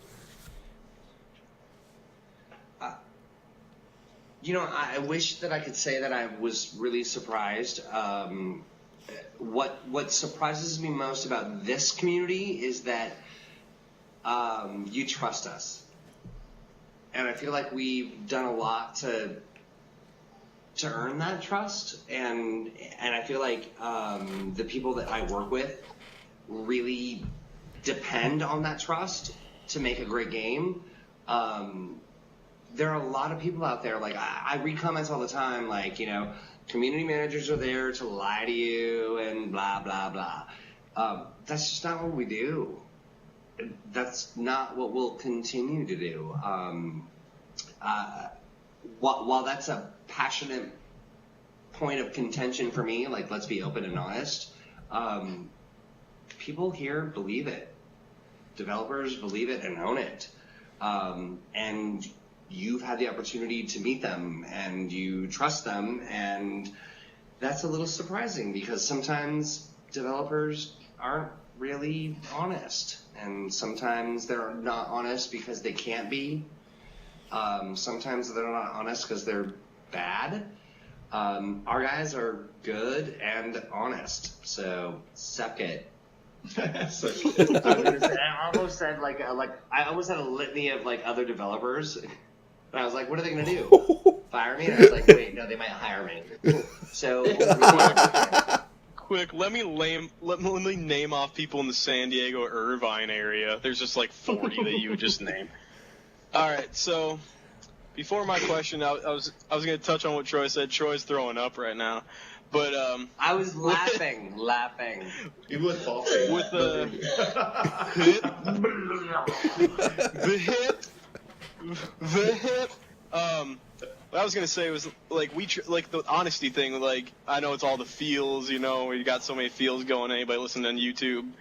D: I wish that I could say that I was really surprised. What surprises me most about this community is that you trust us, and I feel like we've done a lot to earn that trust, and I feel like the people that I work with really depend on that trust to make a great game. There are a lot of people out there, like, I read comments all the time, like, community managers are there to lie to you and blah, blah, blah. That's just not what we do. That's not what we'll continue to do. While that's a passionate point of contention for me, like, let's be open and honest, people here believe it. Developers believe it and own it. And you've had the opportunity to meet them and you trust them, and that's a little surprising because sometimes developers aren't really honest, and sometimes they're not honest because they can't be. Sometimes they're not honest because they're bad. Our guys are good and honest, so suck it. I almost said I almost had a litany of like other developers, and I was like, what are they gonna do? Fire me? And I was like, wait, no, they might hire me. So
B: Quick, let me name off people in the San Diego Irvine area. There's just like 40 that you would just name. All right, so before my question, I was gonna touch on what Troy said. Troy's throwing up right now. But
D: I was laughing.
E: He was talking.
B: With the hip. What I was gonna say was like the honesty thing. Like, I know it's all the feels, you got so many feels going. Anybody listening on YouTube,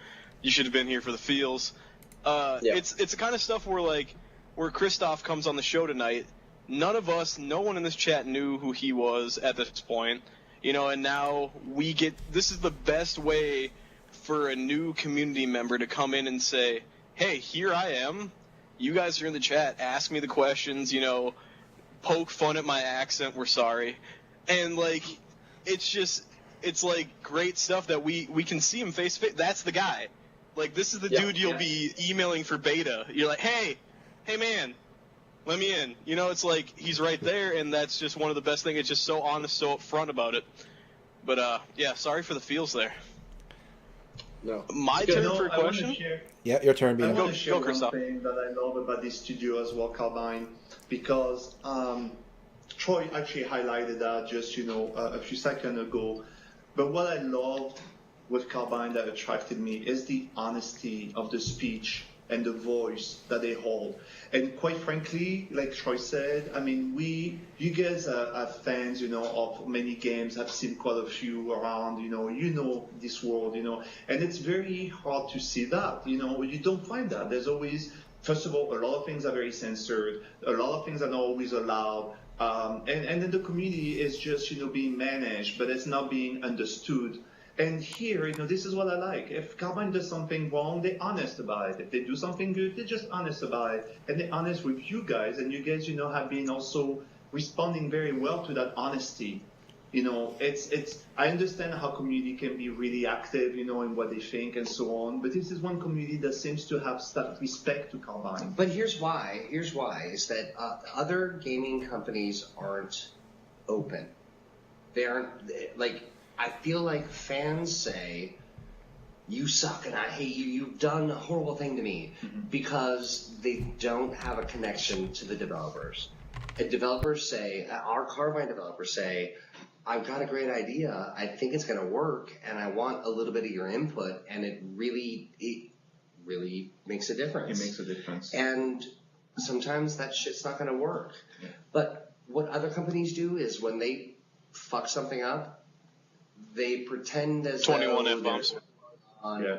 B: you should have been here for the feels. Yeah. It's the kind of stuff where Kristoff comes on the show tonight. No one in this chat knew who he was at this point. And now this is the best way for a new community member to come in and say, hey, here I am. You guys are in the chat. Ask me the questions, poke fun at my accent. We're sorry. And, it's great stuff that we can see him face to face. That's the guy. This is the dude you'll be emailing for beta. You're like, hey, man. Let me in. It's like he's right there, and that's just one of the best things. It's just so honest, so upfront about it. But, sorry for the feels there.
C: No.
B: My turn for a question?
A: Yeah, your turn,
E: I
A: Bean.
E: want to share one
B: Kristoff.
E: thing that I love about this studio as well, Carbine, because Troy actually highlighted that just, a few seconds ago. But what I loved with Carbine that attracted me is the honesty of the speech and the voice that they hold. And quite frankly, like Troy said, I mean, you guys are fans, of many games. I've seen quite a few around, this world, and it's very hard to see that, you don't find that. There's always, first of all, a lot of things are very censored. A lot of things are not always allowed. And then the community is just, being managed, but it's not being understood. And here, this is what I like. If Carbine does something wrong, they're honest about it. If they do something good, they're just honest about it. And they're honest with you guys. And you guys, have been also responding very well to that honesty. I understand how community can be really active, in what they think and so on. But this is one community that seems to have that respect to Carbine.
D: But here's why, is that other gaming companies aren't open. They aren't, I feel like fans say, you suck and I hate you, you've done a horrible thing to me, because they don't have a connection to the developers. And developers say, our Carbine developers say, I've got a great idea. I think it's going to work, and I want a little bit of your input, and it really makes a difference.
E: It makes a difference.
D: And sometimes that shit's not going to work.
E: Yeah.
D: But what other companies do is when they fuck something up, they pretend as
B: 21
D: though
B: F-bombs.
E: Yeah.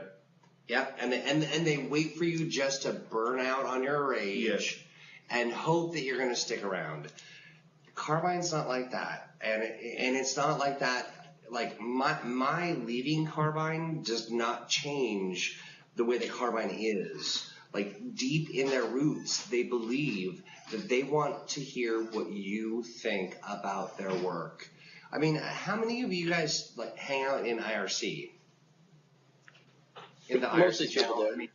D: Yeah, and they wait for you just to burn out on your rage and hope that you're going to stick around. Carbine's not like that, and it's not like that. Like my leaving Carbine does not change the way that Carbine is. Like deep in their roots, they believe that they want to hear what you think about their work. I mean, how many of you guys like hang out in IRC? In the
C: Mostly
D: IRC
C: people
D: channel?
C: do.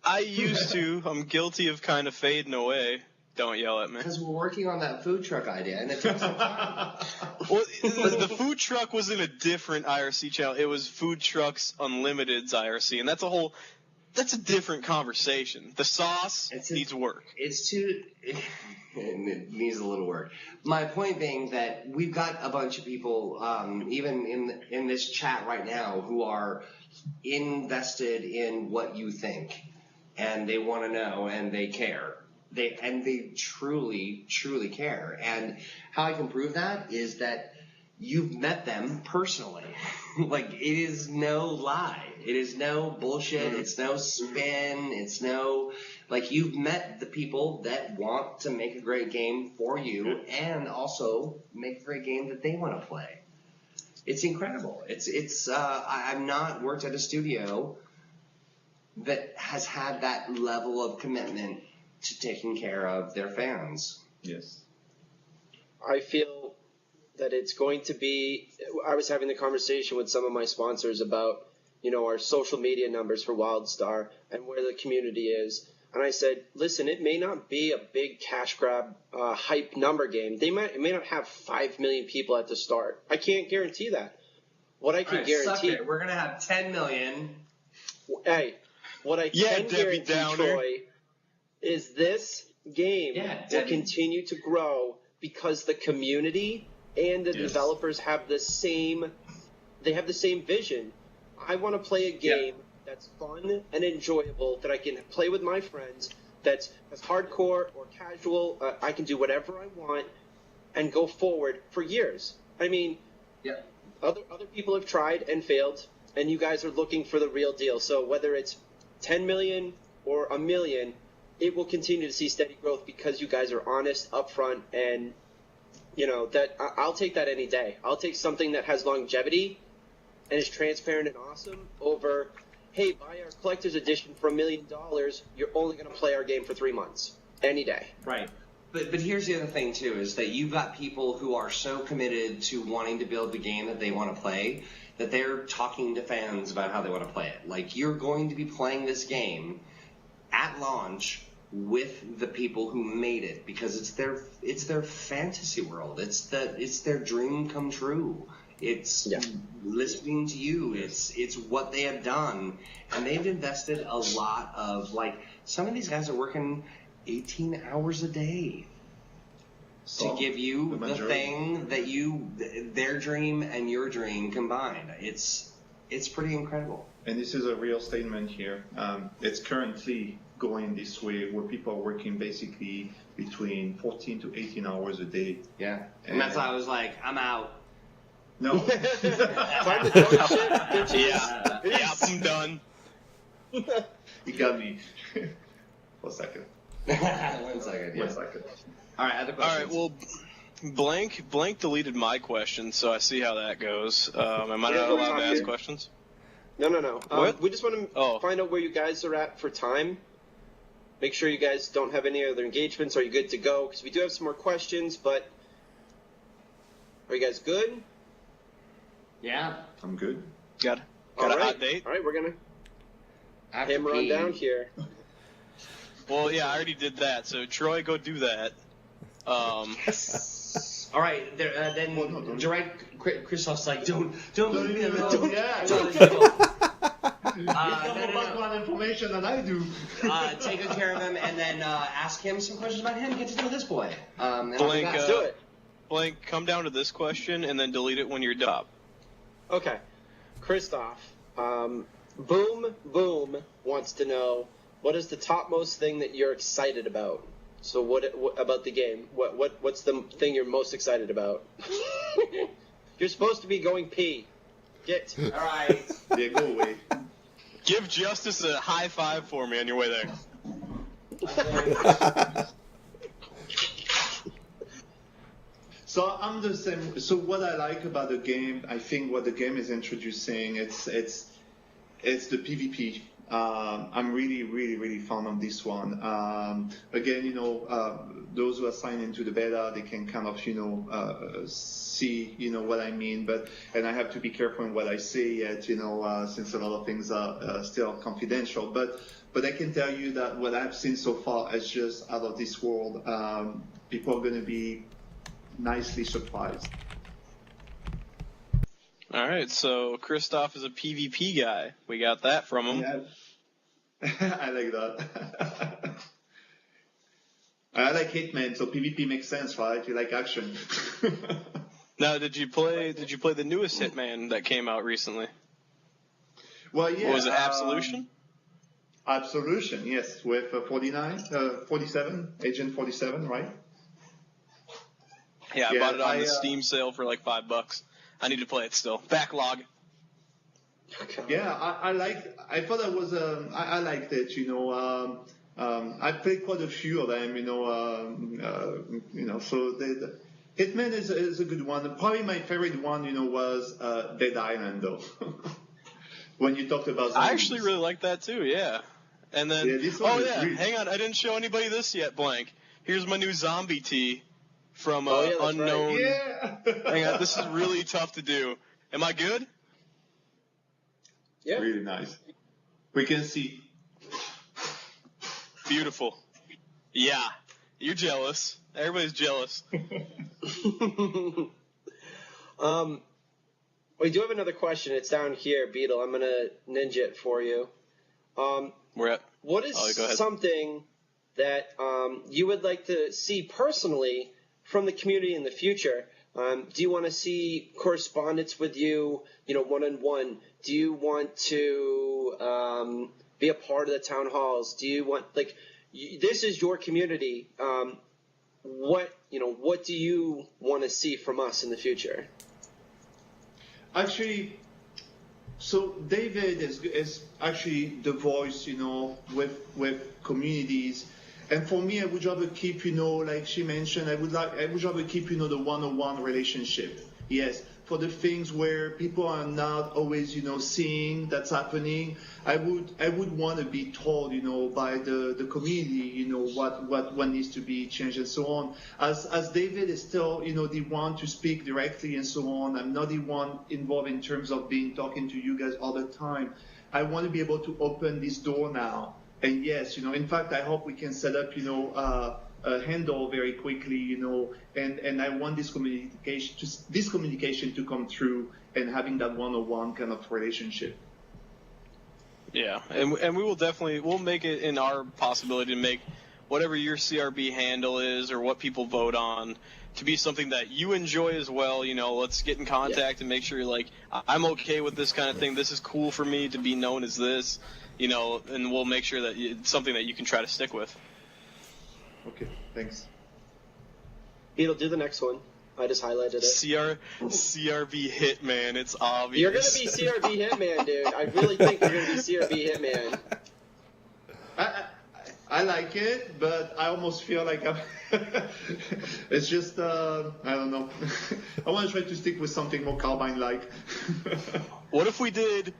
B: I used to. I'm guilty of kind of fading away. Don't yell at me.
D: Because we're working on that food truck idea, and it takes some time.
B: Well, the food truck was in a different IRC channel. It was Food Trucks Unlimited's IRC, and that's a different conversation. The sauce needs work.
D: It needs a little work. My point being that we've got a bunch of people, even in this chat right now, who are invested in what you think, and they want to know, and they care. They truly, truly care. And how I can prove that is that you've met them personally. Like, it is no lie. It is no bullshit. It's no spin. It's no, like, you've met the people that want to make a great game for you and also make a great game that they want to play. It's incredible. I've not worked at a studio that has had that level of commitment to taking care of their fans.
E: Yes.
C: I feel that it's going to be. I was having the conversation with some of my sponsors about, our social media numbers for Wildstar and where the community is. And I said, listen, it may not be a big cash grab hype number game. It may not have 5 million people at the start. I can't guarantee that. What I can guarantee,
D: we're gonna have 10 million.
C: Hey, what I can
B: Debbie
C: guarantee,
B: Downer.
C: Troy, is this game will
D: Debbie.
C: continue to grow because the community and the developers have the same. They have the same vision. I want to play a game that's fun and enjoyable, that I can play with my friends, that's hardcore or casual. I can do whatever I want and go forward for years. I mean, other people have tried and failed, and you guys are looking for the real deal. So whether it's 10 million or a million, it will continue to see steady growth because you guys are honest, upfront, and that I'll take that any day. I'll take something that has longevity and is transparent and awesome over, hey, buy our collector's edition for $1 million. You're only going to play our game for 3 months. Any day.
D: Right. But here's the other thing, too, is that you've got people who are so committed to wanting to build the game that they want to play that they're talking to fans about how they want to play it. Like, you're going to be playing this game at launch with the people who made it because it's their fantasy world. It's their dream come true. It's listening to you. It's what they have done, and they've invested a lot of, like, some of these guys are working 18 hours a day to give you the thing that their dream and your dream combined. It's pretty incredible.
E: And this is a real statement here. It's currently going this way where people are working basically between 14 to 18 hours a day.
D: Yeah. And that's why I was like, I'm out.
E: No.
C: Time to go shit.
B: Yeah, I'm done.
E: You got me. 1 second.
D: 1 second. Yeah.
E: 1 second.
D: All right. Other questions.
B: All right, well, Blank deleted my question, so I see how that goes. Am I not allowed to ask questions?
C: No.
B: What?
C: We just want to find out where you guys are at for time. Make sure you guys don't have any other engagements. Are you good to go? Because we do have some more questions, but are you guys good?
D: Yeah.
E: I'm good.
B: Got a hot date?
C: All right, we're going to hammer on down here.
B: Well, yeah, I already did that, so Troy, go do that.
D: All right, then direct Kristoff's like, don't leave me alone. Don't
E: He's got more information than I do.
D: Take good care of him, and then ask him some questions about him. Get to know this boy.
B: Blank,
C: Let's do it.
B: Blank, come down to this question and then delete it when you're done.
C: Okay. Kristoff, Boom wants to know, what is the topmost thing that you're excited about? So what about the game? What's the thing you're most excited about? You're supposed to be going pee. Get.
D: All right.
E: Yeah, go away.
B: Give Justice a high five for me on your way there.
E: So I'm the same. So what I like about the game, I think what the game is introducing, it's the PvP. I'm really fond of this one. Again, those who are signed into the beta, they can kind of, see, what I mean. And I have to be careful in what I say yet, since a lot of things are still confidential. But I can tell you that what I've seen so far is just out of this world. People are going to be nicely surprised.
B: All right, so Kristoff is a PvP guy. We got that from him.
E: Yeah. I like that. I like Hitman, so PvP makes sense, right? You like action.
B: Now, did you play the newest Hitman that came out recently?
E: Well, yeah.
B: What was it, Absolution?
E: Absolution, yes, with 47, Agent 47, right?
B: Yeah, I bought it on the Steam sale for like $5. I need to play it still. Backlog.
E: Yeah, I liked it. I played quite a few of them. So Hitman is a good one. Probably my favorite one, was Dead Island, though. When you talked about zombies.
B: I actually really like that too. Yeah. And then hang on, I didn't show anybody this yet. Blank. Here's my new zombie tee from Unknown.
E: Right. Yeah.
B: Hang on, this is really tough to do. Am I good?
C: Yeah.
E: Really nice. We can see.
B: Beautiful. Yeah. You're jealous. Everybody's jealous.
C: We do have another question. It's down here, Beetle. I'm going to ninja it for you.
B: We're at.
C: What is something that you would like to see personally from the community in the future? Do you want to see correspondence with you, one-on-one? Do you want to be a part of the town halls? Do you want, this is your community. What do you want to see from us in the future?
E: Actually, so David is actually the voice, with communities. And for me, I would rather keep, like she mentioned, I would rather keep, the one-on-one relationship. Yes, for the things where people are not always, seeing that's happening, I would want to be told, by the community, what needs to be changed and so on. As David is still, the one to speak directly and so on. I'm not the one involved in terms of talking to you guys all the time. I want to be able to open this door now. And yes, in fact, I hope we can set up, a handle very quickly, and I want this communication to come through and having that one-on-one kind of relationship.
B: Yeah, and we will we'll make it in our possibility to make whatever your CRB handle is or what people vote on to be something that you enjoy as well. Let's get in contact and make sure you're like, I'm okay with this kind of thing. This is cool for me to be known as this. And we'll make sure that it's something that you can try to stick with.
E: Okay, thanks.
C: Beetle, do the next one. I just highlighted it.
B: CRB Hitman, it's obvious.
C: You're going to be CRB Hitman, dude. I really think you're going to be CRB Hitman.
E: I like it, but I almost feel like I'm it's just, I don't know. I want to try to stick with something more Carbine-like.
B: What if we did,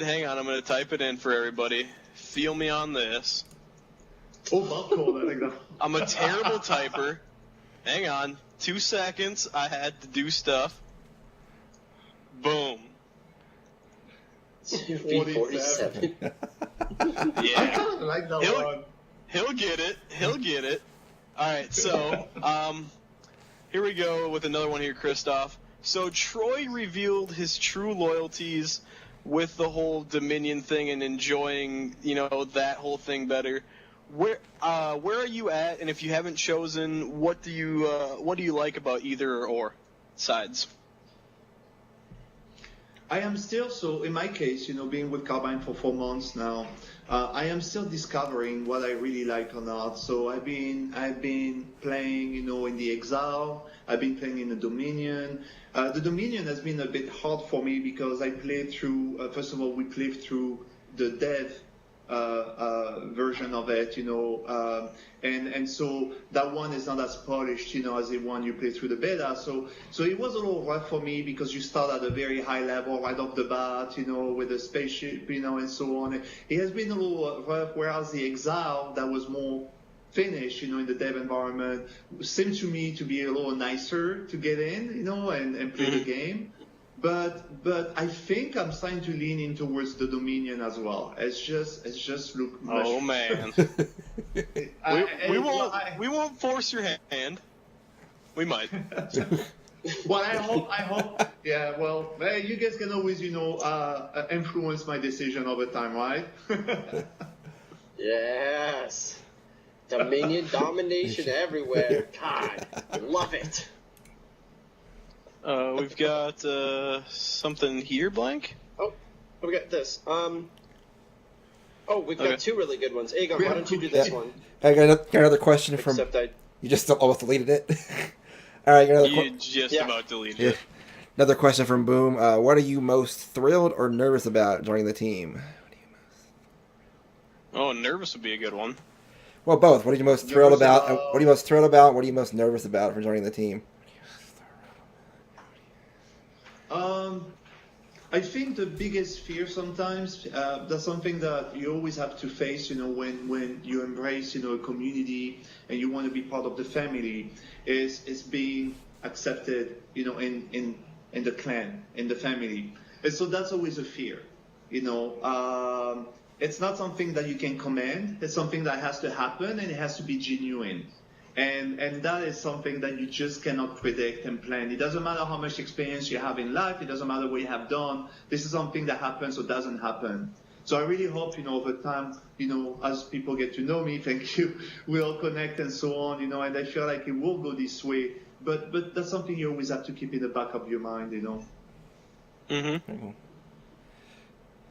B: hang on, I'm going to type it in for everybody. Feel me on this.
E: Oh, Buckle, I like that.
B: I'm a terrible typer. Hang on. 2 seconds. I had to do stuff. Boom.
C: 47.
B: Yeah.
E: I kind of like that one.
B: He'll get it. All right, so here we go with another one here, Kristoff. So Troy revealed his true loyalties with the whole Dominion thing and enjoying, that whole thing better. where are you at? And if you haven't chosen, what do you like about either or sides?
E: I am still, so in my case, being with Carbine for 4 months now, I am still discovering what I really like or not. So I've been playing, in the Exile. I've been playing in the Dominion. The Dominion has been a bit hard for me because I played through. First of all, we played through the dev version of it, and so that one is not as polished, as the one you play through the beta. So it was a little rough for me because you start at a very high level right off the bat, with a spaceship, and so on. It has been a little rough, whereas the Exile, that was more finished, in the dev environment, seemed to me to be a little nicer to get in, and play the game. But I think I'm starting to lean in towards the Dominion as well. It's just look much.
B: Oh man. we won't force your hand. We might.
E: Well, I hope. Yeah. Well, you guys can always, influence my decision over time, right?
C: Yes. Dominion domination everywhere. God, I love it.
B: We've got something here, Blank.
C: Oh, we got this. We've got two really good ones. Econ, why don't you do this one?
A: I got another question from. You just almost deleted it. All right,
B: you just about deleted it.
A: Another question from Boom. What are you most thrilled or nervous about joining the team?
B: Oh, nervous would be a good one.
A: Well, both. What are you most thrilled about? What are you most thrilled about? What are you most nervous about for joining the team?
E: I think the biggest fear sometimes, that's something that you always have to face, when you embrace, a community and you want to be part of the family, is being accepted, in the clan, in the family. And so that's always a fear, It's not something that you can command. It's something that has to happen, and it has to be genuine. And that is something that you just cannot predict and plan. It doesn't matter how much experience you have in life. It doesn't matter what you have done. This is something that happens or doesn't happen. So I really hope, over time, as people get to know me, thank you, we'll connect and so on, and I feel like it will go this way. But that's something you always have to keep in the back of your mind,
B: Mm-hmm.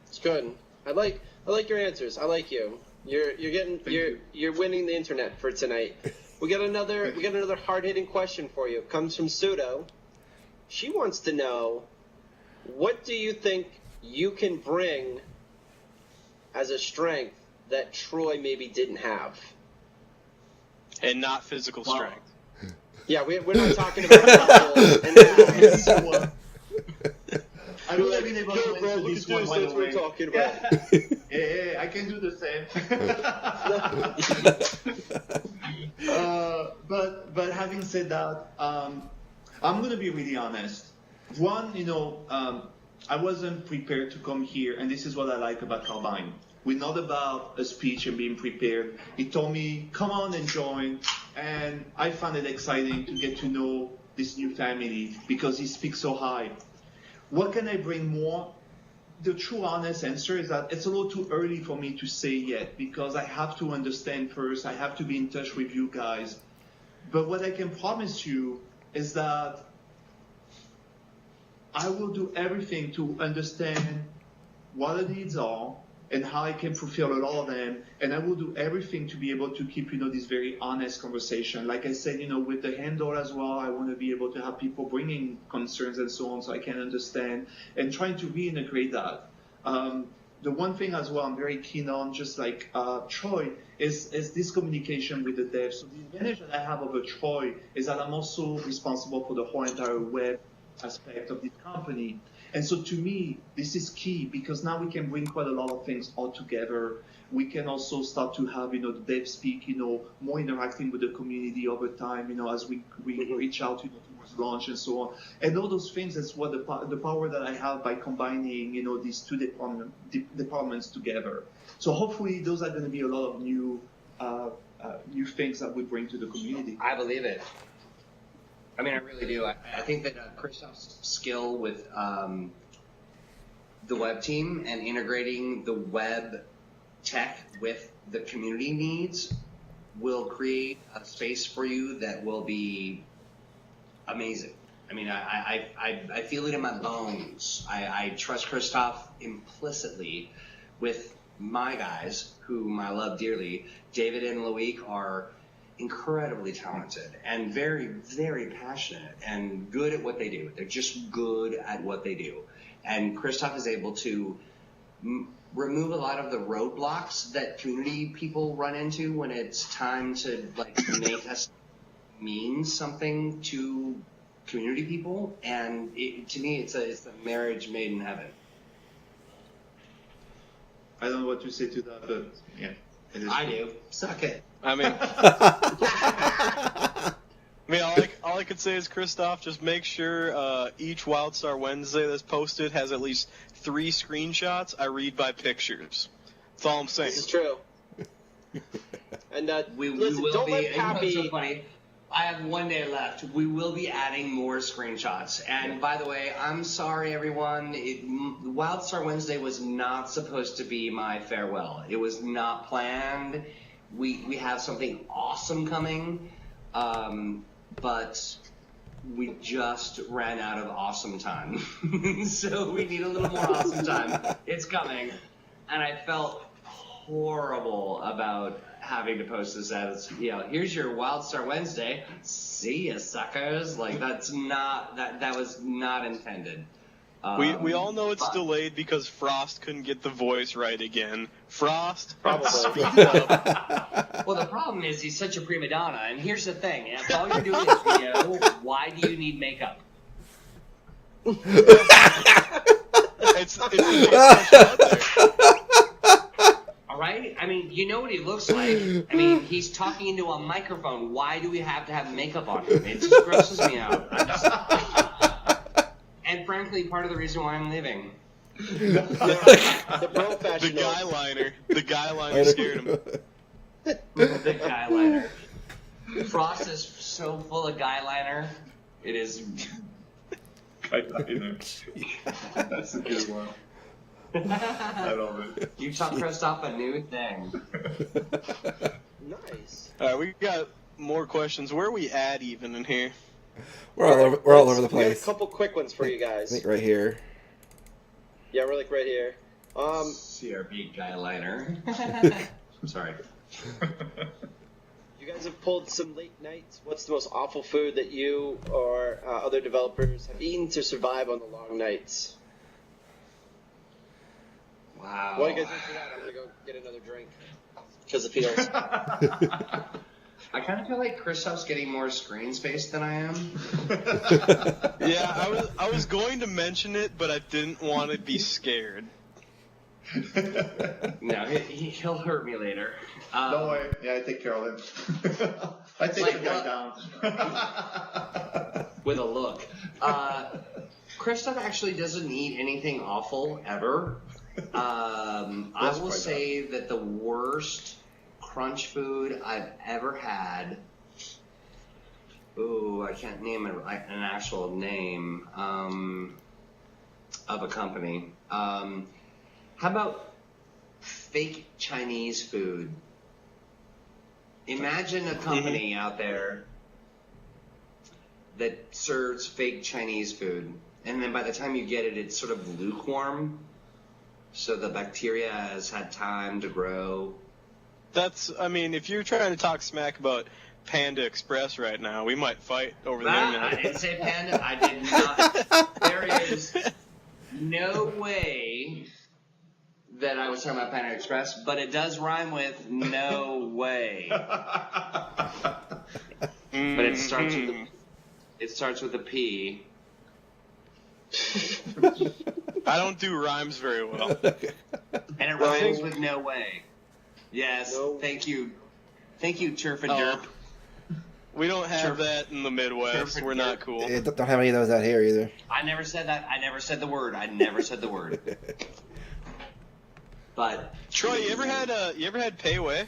C: It's good. I like your answers. I like you. You're winning the internet for tonight. We got another hard-hitting question for you. It comes from Pseudo. She wants to know, what do you think you can bring as a strength that Troy maybe didn't have?
B: And not physical strength.
C: Yeah, we're not talking about muscle and
E: I would have been able to answer this one right away.
C: Talking about.
E: Yeah, I can do the same. But having said that, I'm going to be really honest. One, I wasn't prepared to come here, and this is what I like about Carbine. We're not about a speech and being prepared. He told me, come on and join, and I found it exciting to get to know this new family because he speaks so high. What can I bring more? The true honest answer is that it's a little too early for me to say yet because I have to understand first. I have to be in touch with you guys. But what I can promise you is that I will do everything to understand what the needs are and how I can fulfill a lot of them. And I will do everything to be able to keep, this very honest conversation. Like I said, with the handle as well, I want to be able to have people bringing concerns and so on so I can understand and trying to reintegrate that. The one thing as well I'm very keen on, just like Troy, is this communication with the devs. So the advantage that I have over Troy is that I'm also responsible for the whole entire web aspect of this company. And so to me, this is key because now we can bring quite a lot of things all together. We can also start to have, the dev speak, more interacting with the community over time, as we reach out, towards launch and so on. And all those things, that's what the power that I have by combining, these two departments together. So hopefully those are going to be a lot of new things that we bring to the community.
D: I believe it. I mean, I really do. I think that Kristoff's skill with the web team and integrating the web tech with the community needs will create a space for you that will be amazing. I mean, I feel it in my bones. I trust Kristoff implicitly with my guys, whom I love dearly. David and Loic are incredibly talented and very, very passionate and good at what they do. They're just good at what they do. And Kristoff is able to remove a lot of the roadblocks that community people run into when it's time to like make us mean something to community people. And to me, it's a marriage made in heaven.
E: I don't know what to say to that, but yeah. It is
D: I do. Suck it.
B: I mean, all I could say is, Kristoff, just make sure each Wildstar Wednesday that's posted has at least 3 screenshots I read by pictures. That's all I'm saying.
C: This is true. And
D: We
C: listen,
D: will
C: don't
D: be.
C: let
D: You know what's
C: Pappy.
D: so funny? I have 1 day left. We will be adding more screenshots. And by the way, I'm sorry, everyone. Wildstar Wednesday was not supposed to be my farewell. It was not planned. We have something awesome coming, but we just ran out of awesome time. So we need a little more awesome time. It's coming. And I felt horrible about having to post this as, here's your Wildstar Wednesday. See ya, suckers. Like, that's not, that was not intended.
B: We all know it's delayed because Frost couldn't get the voice right again. Frost,
C: Probably.
B: speak up.
D: Well, the problem is he's such a prima donna, and here's the thing: if all you're doing is video, why do you need makeup?
B: It's out there.
D: All right? I mean, you know what he looks like. I mean, he's talking into a microphone. Why do we have to have makeup on him? It just grosses me out. And frankly, part of the reason why I'm leaving.
C: The professional.
B: The guy liner scared him.
D: The guy liner. Frost is so full of guy liner. It is.
E: That's a good one. I love it.
D: You taught Kristoff a new thing.
C: Nice.
B: All right, we got more questions. Where are we at even in here?
A: We're all over the
C: We got a
A: place.
C: couple quick ones for you
A: I
C: guys.
A: think right here.
C: Yeah, we're like right here.
D: CRB guy liner. I'm sorry.
C: You guys have pulled some late nights. What's the most awful food that you or other developers have eaten to survive on the long nights?
D: Wow.
C: While you guys answer that, I'm gonna go get another drink because it feels.
D: I kind of feel like Kristoff's getting more screen space than I am.
B: Yeah, I was going to mention it, but I didn't want to be scared.
D: No, he'll hurt me later.
E: Don't worry. Yeah, I take care of him. I take
D: Like
E: the guy
D: what?
E: down.
D: With a look. Kristoff actually doesn't eat anything awful ever. I will say that the worst crunch food I've ever had. Ooh, I can't name an actual name of a company. How about fake Chinese food? Imagine a company out there that serves fake Chinese food, and then by the time you get it, it's sort of lukewarm, so the bacteria has had time to grow.
B: If you're trying to talk smack about Panda Express right now, we might fight over there now.
D: I didn't say Panda. I did not. There is no way that I was talking about Panda Express, but it does rhyme with no way. But it starts with a P.
B: I don't do rhymes very well.
D: And it rhymes with no way. Yes,
C: No.
D: thank you. Thank you, Turf and
B: Oh.
D: Derp.
B: We don't have
D: Sure.
B: that in the Midwest.
D: Sure.
B: We're not cool.
A: Yeah, don't have any of those out here either.
D: I never said that. I never said the word. But
B: Troy, you ever had Payway?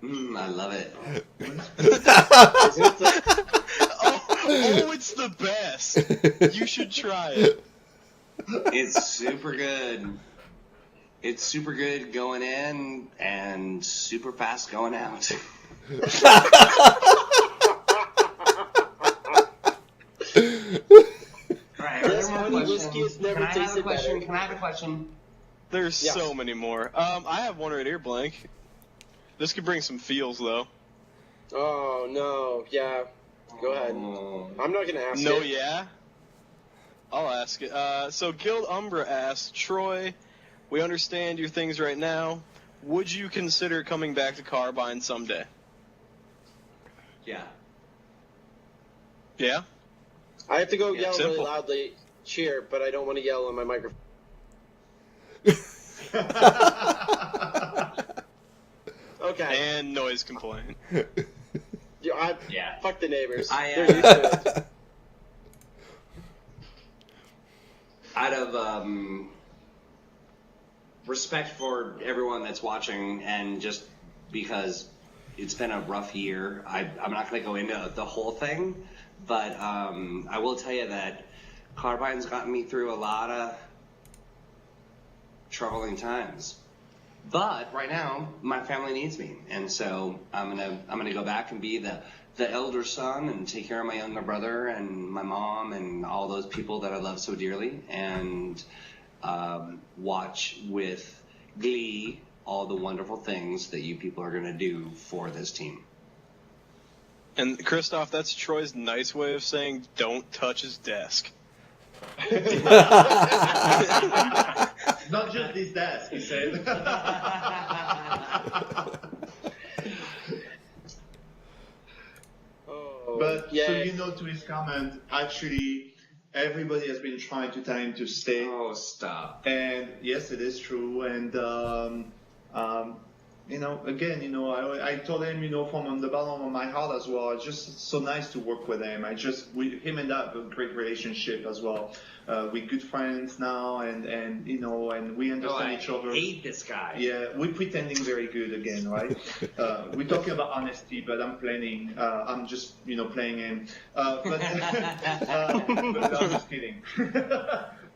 D: I love it.
B: Oh, it's the best. You should try it.
D: It's super good. It's super good going in and super fast going out. Alright,
C: Yes, honey whiskey has never
D: Can I have a
C: tasted
D: question?
C: better.
D: Can I have a question?
B: There's
C: Yes.
B: so many more. I have one right here, Blank. This could bring some feels, though.
C: Oh, no. Yeah. Go ahead. I'm not going to ask
B: No,
C: it.
B: yeah? I'll ask it. So Guild Umbra asks, Troy, we understand your things right now. Would you consider coming back to Carbine someday?
D: Yeah.
B: Yeah?
C: I have to go
D: Yeah,
C: yell really
B: simple.
C: loudly, cheer, but I don't want to yell on my microphone. Okay.
B: And noise complaint.
D: Yeah.
C: Fuck the neighbors.
D: I,
C: They're used to it.
D: Out of respect for everyone that's watching, and just because it's been a rough year, I'm not going to go into the whole thing, but I will tell you that Carbine's gotten me through a lot of troubling times. But right now, my family needs me, and so I'm gonna go back and be the elder son and take care of my younger brother and my mom and all those people that I love so dearly, and watch with glee all the wonderful things that you people are gonna do for this team.
B: And Kristoff, that's Troy's nice way of saying don't touch his desk.
E: Not just this desk, he said. But
C: yeah.
E: so you know, to his comment, actually, everybody has been trying to tell him to stay.
D: Oh, stop.
E: And yes, it is true. And you know, again, you know, I told him, you know, from the bottom of my heart as well. It's just so nice to work with him. Him and I have a great relationship as well. We're good friends now, and you know, and we understand each other.
D: I hate this guy.
E: Yeah, we're pretending very good again, right? We're talking about honesty, but I'm planning. I'm just, you know, playing him. But I'm just kidding.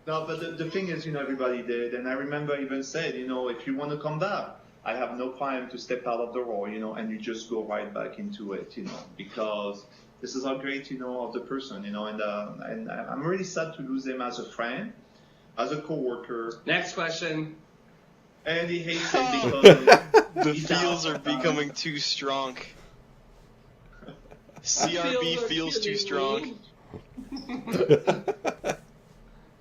E: No, but the thing is, you know, everybody did, and I remember even said, you know, if you want to come back, I have no problem to step out of the role, you know, and you just go right back into it, you know, because this is how great, you know, of the person, you know, and I'm really sad to lose him as a friend, as a coworker.
D: Next question.
E: And he hates him because
B: The
E: he's
B: feels
E: out.
B: are becoming too strong. CRB feels too strong.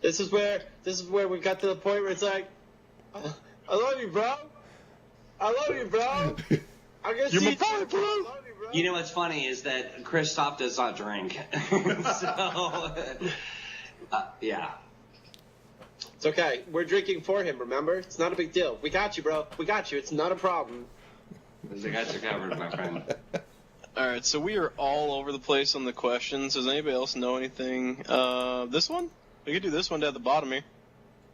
C: This is where we got to the point where it's like, I love you, bro. I love you, bro. I'm gonna
B: You're
C: see
B: my
C: you
B: boy,
C: too,
B: bro.
C: I love you, bro.
D: You know what's funny is that Kristoff does not drink. So, yeah.
C: It's okay. We're drinking for him, remember? It's not a big deal. We got you, bro. We got you. It's not a problem.
D: I got you covered, my friend.
B: Alright, so we are all over the place on the questions. Does anybody else know anything? This one? We could do this one down at the bottom here.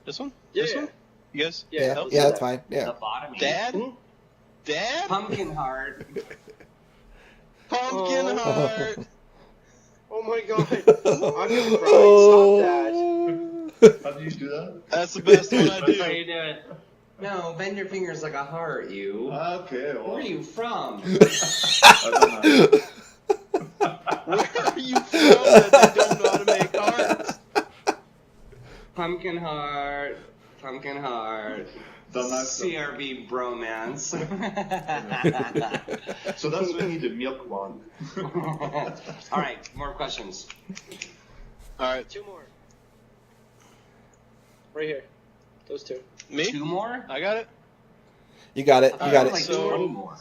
B: This one?
C: Yeah.
B: This one? You guys?
A: Yeah,
C: let's
A: yeah,
C: do
A: that's
C: that.
A: fine. Yeah.
D: The bottom.
B: Dad?
C: Hmm?
B: Dad?
D: Pumpkin heart.
B: Pumpkin
C: Oh.
B: heart!
C: Oh my god. I'm gonna cry. Stop that.
E: How do you do that?
B: That's the best one I
D: That's how
B: do.
D: you do it. No, bend your fingers like a heart, you.
E: Okay, well,
D: Where are you from?
E: I don't know.
B: Where are you from that they don't know how to make hearts?
D: Pumpkin heart. Pumpkin heart.
E: Don't ask them.
D: CRB bromance.
E: So that's really the milk one.
D: All right, more questions.
B: Alright,
C: 2 more. Right here. Those 2.
B: me?
D: 2 more?
B: I got it.
A: You got it. You got
D: Like
A: it.
B: So-
D: 20 more.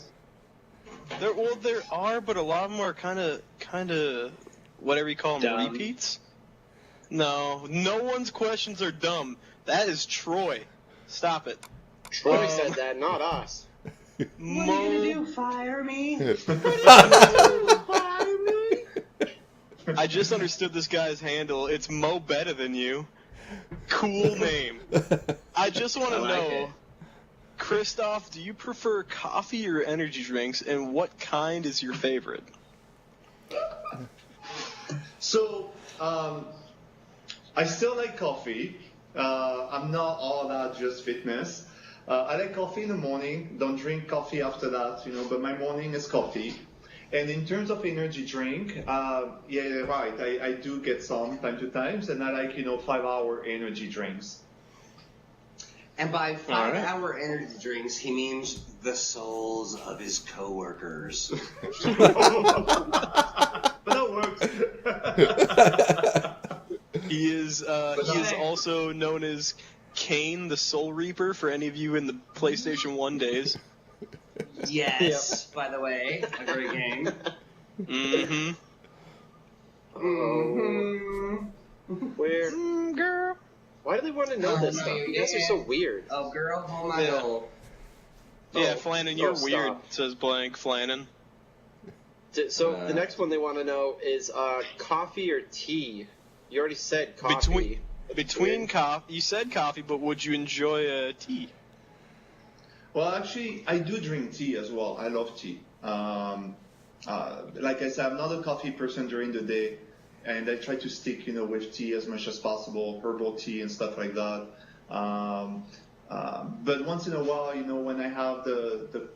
B: There are, but a lot of them are kind of, whatever you call them,
F: Dumb.
B: repeats. No one's questions are dumb. That is Troy. Stop it.
C: Troy said that, not us.
D: What are you gonna do? Fire me?
B: I just understood this guy's handle. It's Mo Better Than You. Cool name. I just want to
D: I like
B: know,
D: it.
B: Kristoff, do you prefer coffee or energy drinks, and what kind is your favorite?
E: So, I still like coffee. I'm not all that just fitness. I like coffee in the morning. Don't drink coffee after that, but my morning is coffee. And in terms of energy drink, yeah, right. I do get some time to time, and I like 5-hour energy drinks.
D: And by 5-hour energy drinks, he means the souls of his coworkers.
E: But that works.
B: He is also known as Kane, the Soul Reaper, for any of you in the PlayStation 1 days.
D: Yes, by the way, a great game.
B: Mm-hmm.
C: Where?
B: Girl.
C: Why do they want to know this stuff? You guys are so weird.
D: Oh, girl, hold my hole.
B: Yeah, Flannan, you're weird,
C: stop.
B: says Blank. Flannan.
C: So the next one they want to know is coffee or tea. You already said coffee.
B: Between coffee, you said coffee, but would you enjoy a tea?
E: Well, actually, I do drink tea as well. I love tea. Like I said, I'm not a coffee person during the day, and I try to stick, with tea as much as possible, herbal tea and stuff like that. But once in a while, when I have the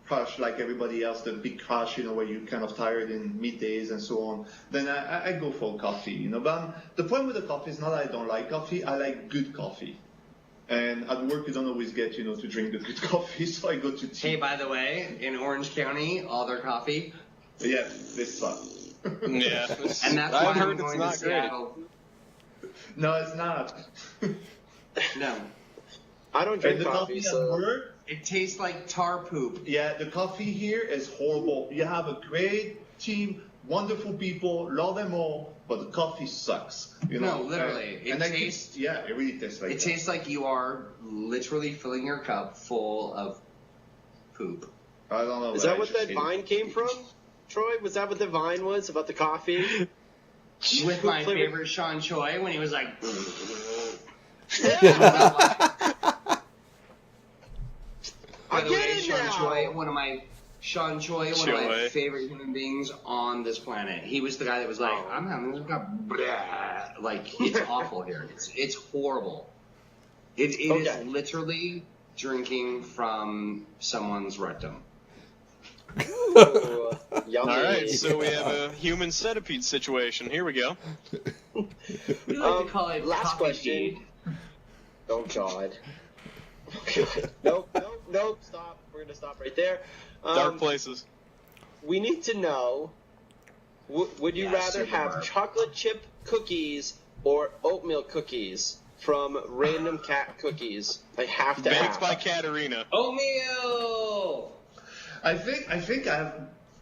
E: crush, like everybody else, the big crush, where you're kind of tired in middays and so on, then I go for coffee, But the problem with the coffee is not that I don't like coffee. I like good coffee. And at work, you don't always get, to drink the good coffee, so I go to tea.
D: Hey, by the way, in Orange County, all their coffee.
E: Yeah, this sucks.
B: Yeah.
D: And that's why I'm going to Seattle.
E: No, it's not.
D: No.
C: I don't drink
E: And the coffee at
C: so
E: work,
D: It tastes like tar poop.
E: yeah, the coffee here is horrible. You have a great team, wonderful people, love them all, but the coffee sucks.
D: No, literally.
E: And it really tastes like
D: It tastes like you are literally filling your cup full of poop.
E: I don't know.
C: Is that what that vine came from, Troy? Was that what the vine was about the coffee?
D: With my favorite Sean Choi when he was like. By the way, Sean Choi, one of my favorite human beings on this planet. He was the guy that was like, I'm having like it's awful here. It's horrible. It is literally drinking from someone's rectum.
C: Ooh, yummy.
B: All right, so we have a human centipede situation. Here we go.
D: We like to call it
C: last
D: coffee
C: question.
D: feed.
C: Oh God. Nope. Stop. We're gonna stop right there.
B: Dark places.
C: We need to know: would you rather have
D: Supermarket.
C: chocolate chip cookies or oatmeal cookies from Random Cat Cookies? I have to
B: Baked
C: ask.
B: by Katarina.
D: Oatmeal!
E: I think I've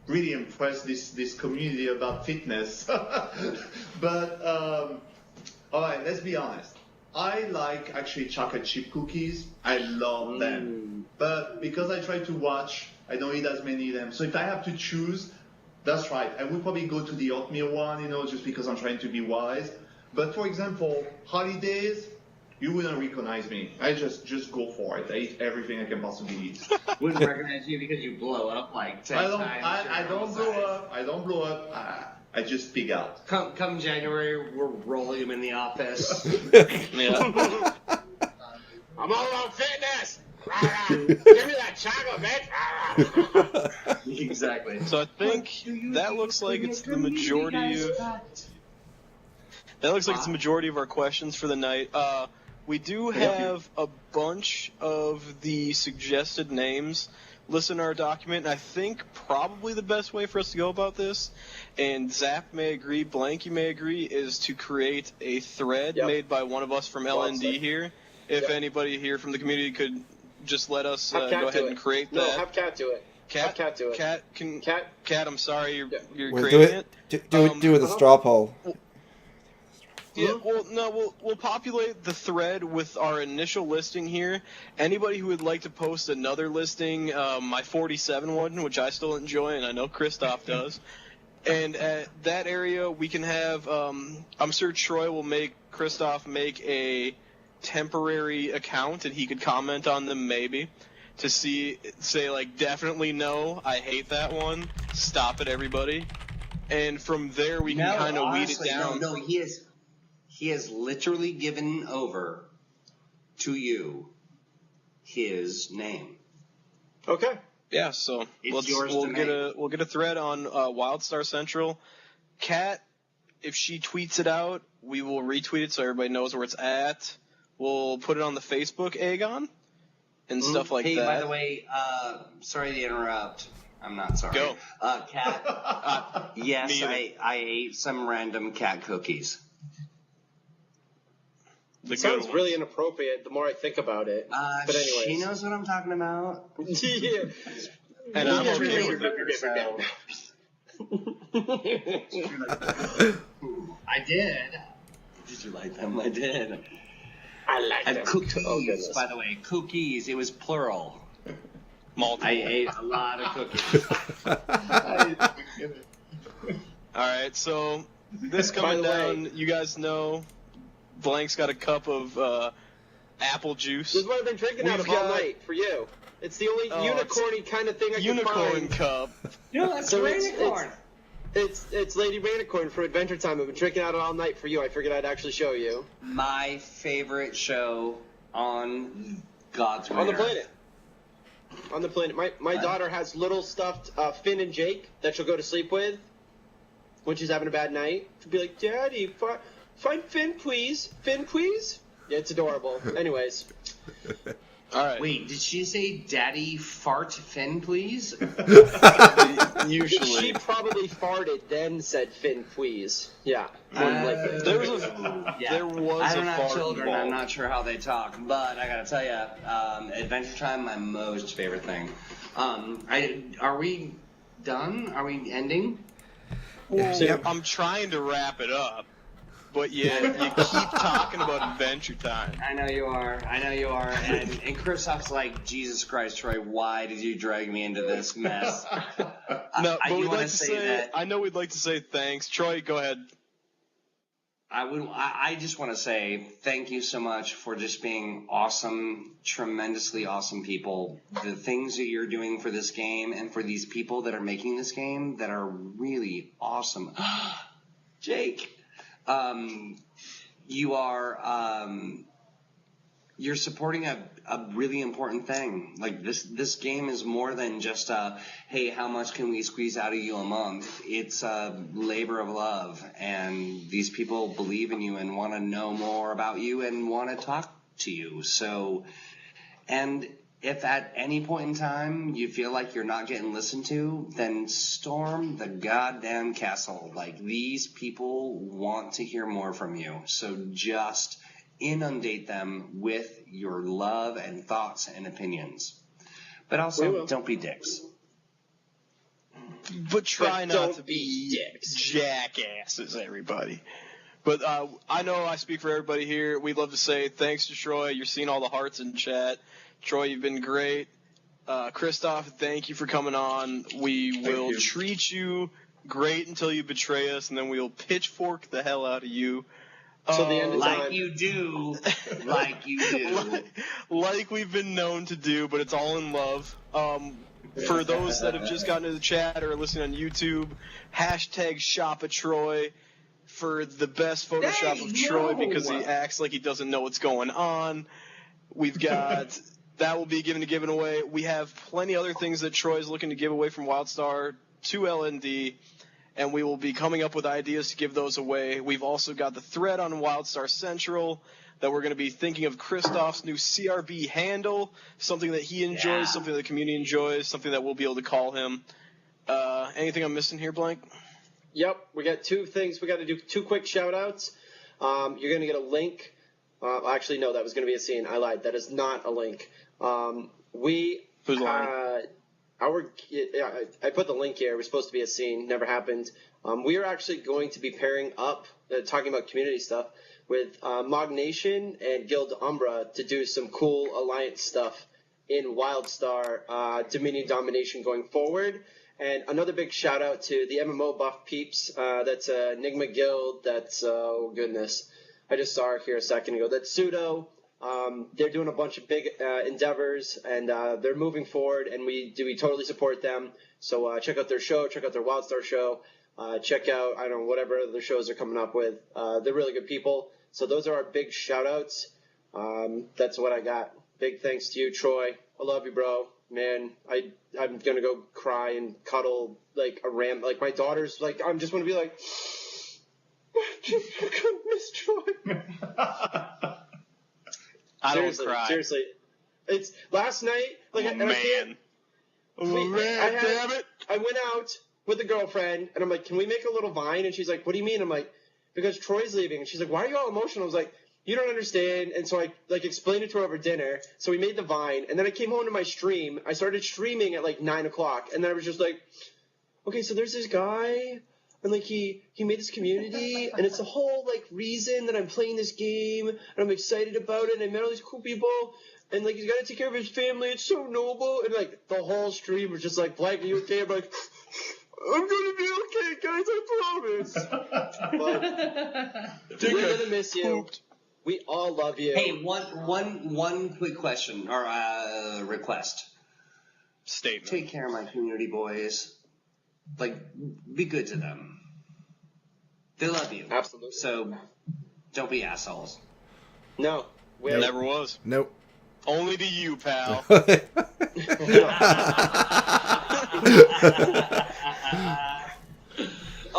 E: really impressed this community about fitness. But all right, let's be honest. I like actually chocolate chip cookies. I love them. But because I try to watch, I don't eat as many of them. So if I have to choose, that's right. I would probably go to the oatmeal one, just because I'm trying to be wise. But for example, holidays, you wouldn't recognize me. I just go for it. I eat everything I can possibly eat.
D: Wouldn't recognize you because you blow up like 10 times.
E: I don't blow up. I just pig out.
D: Come January, we're rolling him in the office.
B: Yeah.
C: I'm all about fitness. Give me that chocolate, bitch.
D: Exactly.
B: So I think that looks like it's the majority of. That looks like it's the majority of our questions for the night. We do have a bunch of the suggested names listed in our document, and I think probably the best way for us to go about this, and Zap may agree, Blank, you may agree, is to create a thread made by one of us from LND here. If anybody here from the community could just let us go ahead and create that.
C: No, have Cat do it.
B: Cat
C: do it.
B: Cat, I'm sorry, you're
A: Wait,
B: creating it.
A: do it with a straw poll.
B: Yeah, well, no, we'll populate the thread with our initial listing here. Anybody who would like to post another listing, my 47 one, which I still enjoy, and I know Kristoff does. And at that area, we can have, I'm sure Troy will make Kristoff make a temporary account, and he could comment on them maybe to say like, definitely no, I hate that one, stop it, everybody. And from there, we can kind of weed it down.
D: No, he has literally given over to you his name.
C: Okay.
B: Yeah, so we'll get a thread on Wildstar Central. Kat, if she tweets it out, we will retweet it so everybody knows where it's at. We'll put it on the Facebook, Aegon, and stuff like that.
D: Hey, by the way, sorry to interrupt. I'm not sorry.
B: Go.
D: Cat. Yes, I ate some random cat cookies.
C: It sounds really inappropriate the more I think about it. But anyways.
D: She knows what I'm talking about.
C: Yeah.
B: And I'm okay with
D: it. I did. Did you like them? I did.
C: I like them.
D: And cookies, by the way. Cookies. It was plural.
B: Multiple.
D: I ate a lot of cookies.
B: Alright, so this coming down, you guys know Blank's got a cup of apple juice.
C: This is what I've been drinking out of all night for you. It's the only unicorny kind of thing I can find.
B: Unicorn cup.
F: No, that's Rainicorn.
C: It's Lady Rainicorn from Adventure Time. I've been drinking out of it all night for you. I figured I'd actually show you.
D: My favorite show on God's Winter.
C: On the planet. On the planet. My daughter has little stuffed Finn and Jake that she'll go to sleep with when she's having a bad night. She'll be like, Daddy, find Finn, please. Finn, please? Yeah, it's adorable. Anyways.
B: All right.
D: Wait, did she say Daddy fart Finn, please?
B: Usually.
C: She probably farted, then said Finn, please. Yeah. Likely.
B: There was a
D: I don't have
B: fart
D: children.
B: involved.
D: I'm not sure how they talk, but I gotta tell you, Adventure Time, my most favorite thing. Are we done? Are we ending?
B: Well, I'm trying to wrap it up, but you keep talking about Adventure Time.
D: I know you are. And Kristoff's like, Jesus Christ, Troy, why did you drag me into this mess?
B: No, but we'd like to say that. I know we'd like to say thanks. Troy, go ahead.
D: I just want to say thank you so much for just being awesome, tremendously awesome people. The things that you're doing for this game and for these people that are making this game that are really awesome. Jake, you are you're supporting a really important thing. Like this game is more than just hey, how much can we squeeze out of you a month? It's a labor of love, and these people believe in you and want to know more about you and want to talk to you. So, and if at any point in time you feel like you're not getting listened to, then storm the goddamn castle. Like, these people want to hear more from you. So just inundate them with your love and thoughts and opinions. But also, don't be dicks.
B: But try not to be jackasses, everybody. But I know I speak for everybody here. We'd love to say thanks to Troy. You're seeing all the hearts in chat. Troy, you've been great. Kristoff, thank you for coming on. We will treat you great until you betray us, and then we'll pitchfork the hell out of you.
C: So the end of time.
D: Like you do. Like you do.
B: Like we've been known to do, but it's all in love. For those that have just gotten to the chat or are listening on YouTube, hashtag #ShopATroy for the best Photoshop of Troy because he acts like he doesn't know what's going on. We've got that will be given away. We have plenty other things that Troy's looking to give away from Wildstar to LND, and we will be coming up with ideas to give those away. We've also got the thread on Wildstar Central that we're going to be thinking of Kristoff's new CRB handle, something that he enjoys, something that the community enjoys, something that we'll be able to call him. Anything I'm missing here, Blank?
C: Yep, we got two things. We got to do two quick shout-outs. You're going to get a link. Actually, no, that was going to be a scene. I lied. That is not a link.
B: Who's lying?
C: I put the link here. It was supposed to be a scene. Never happened. We are actually going to be pairing up, talking about community stuff, with Mog Nation and Guild Umbra to do some cool alliance stuff in Wildstar Dominion Domination going forward. And another big shout out to the MMO buff peeps. That's Enigma Guild. That's, oh goodness, I just saw her here a second ago. That's Pseudo. They're doing a bunch of big endeavors, and they're moving forward, and we totally support them. So check out their show, check out their Wildstar show, check out, I don't know, whatever other shows they're coming up with. They're really good people. So those are our big shout outs. That's what I got. big thanks to you, Troy. I love you, bro. Man, I'm gonna go cry and cuddle like a ram. Like my daughter's like, I'm just gonna be like, I miss Troy.
B: I don't cry.
C: Seriously, it's last night. Like,
B: Oh,
C: and I can't.
B: Damn it!
C: I went out with a girlfriend, and I'm like, can we make a little Vine? And she's like, what do you mean? I'm like, because Troy's leaving. And she's like, why are you all emotional? I was like, you don't understand. And so I like explained it to her over dinner. So we made the Vine, and then I came home to my stream. I started streaming at like 9 o'clock, and then I was just like, okay, so there's this guy, and like he made this community, and it's the whole like reason that I'm playing this game, and I'm excited about it, and I met all these cool people, and like he's got to take care of his family. It's so noble, and like the whole stream was just like, Blank, are you okay? I'm like, I'm gonna be okay, guys. I promise. But we're gonna miss you. We all love you.
D: Hey, one quick question or request.
B: Statement.
D: Take care of my community boys. Like, be good to them. They love you.
C: Absolutely.
D: So, don't be assholes.
C: No.
B: Never was.
A: Nope.
B: Only to you, pal.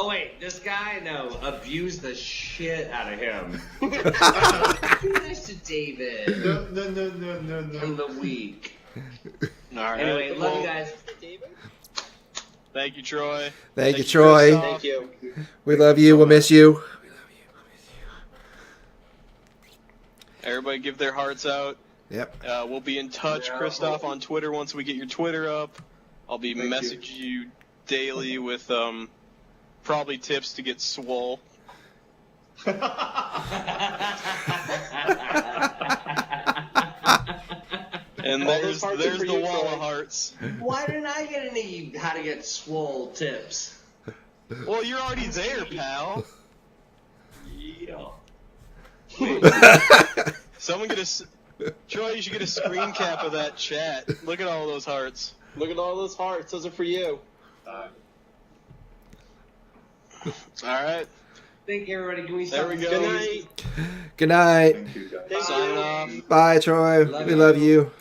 F: Oh wait, this guy, no, abused the shit out of him.
D: Be nice to David.
E: No.
D: In the week.
B: All right.
D: Anyway, love you guys.
B: Thank you, Troy.
A: Thank you, Troy.
B: Christophe.
C: Thank you.
A: We love you. We'll miss you.
B: Everybody give their hearts out.
A: Yep.
B: We'll be in touch, Kristoff, on Twitter once we get your Twitter up. I'll be messaging you daily with probably tips to get swole. And there's the wall of hearts.
D: Why didn't I get any how to get swole tips?
B: Well, you're already there, pal.
D: Yeah.
B: Someone get a... Troy, you should get a screen cap of that chat. Look at all those hearts.
C: Look at all those hearts. Those are for you.
B: Alright.
D: Thank you, everybody. Can we
B: There
D: stop
B: we
D: this?
B: go.
C: Good night.
A: Good night.
E: Thank you, guys.
C: Thank
B: Signing
C: you.
B: off.
A: Bye, Troy.
D: Love
A: We
D: you.
A: love you.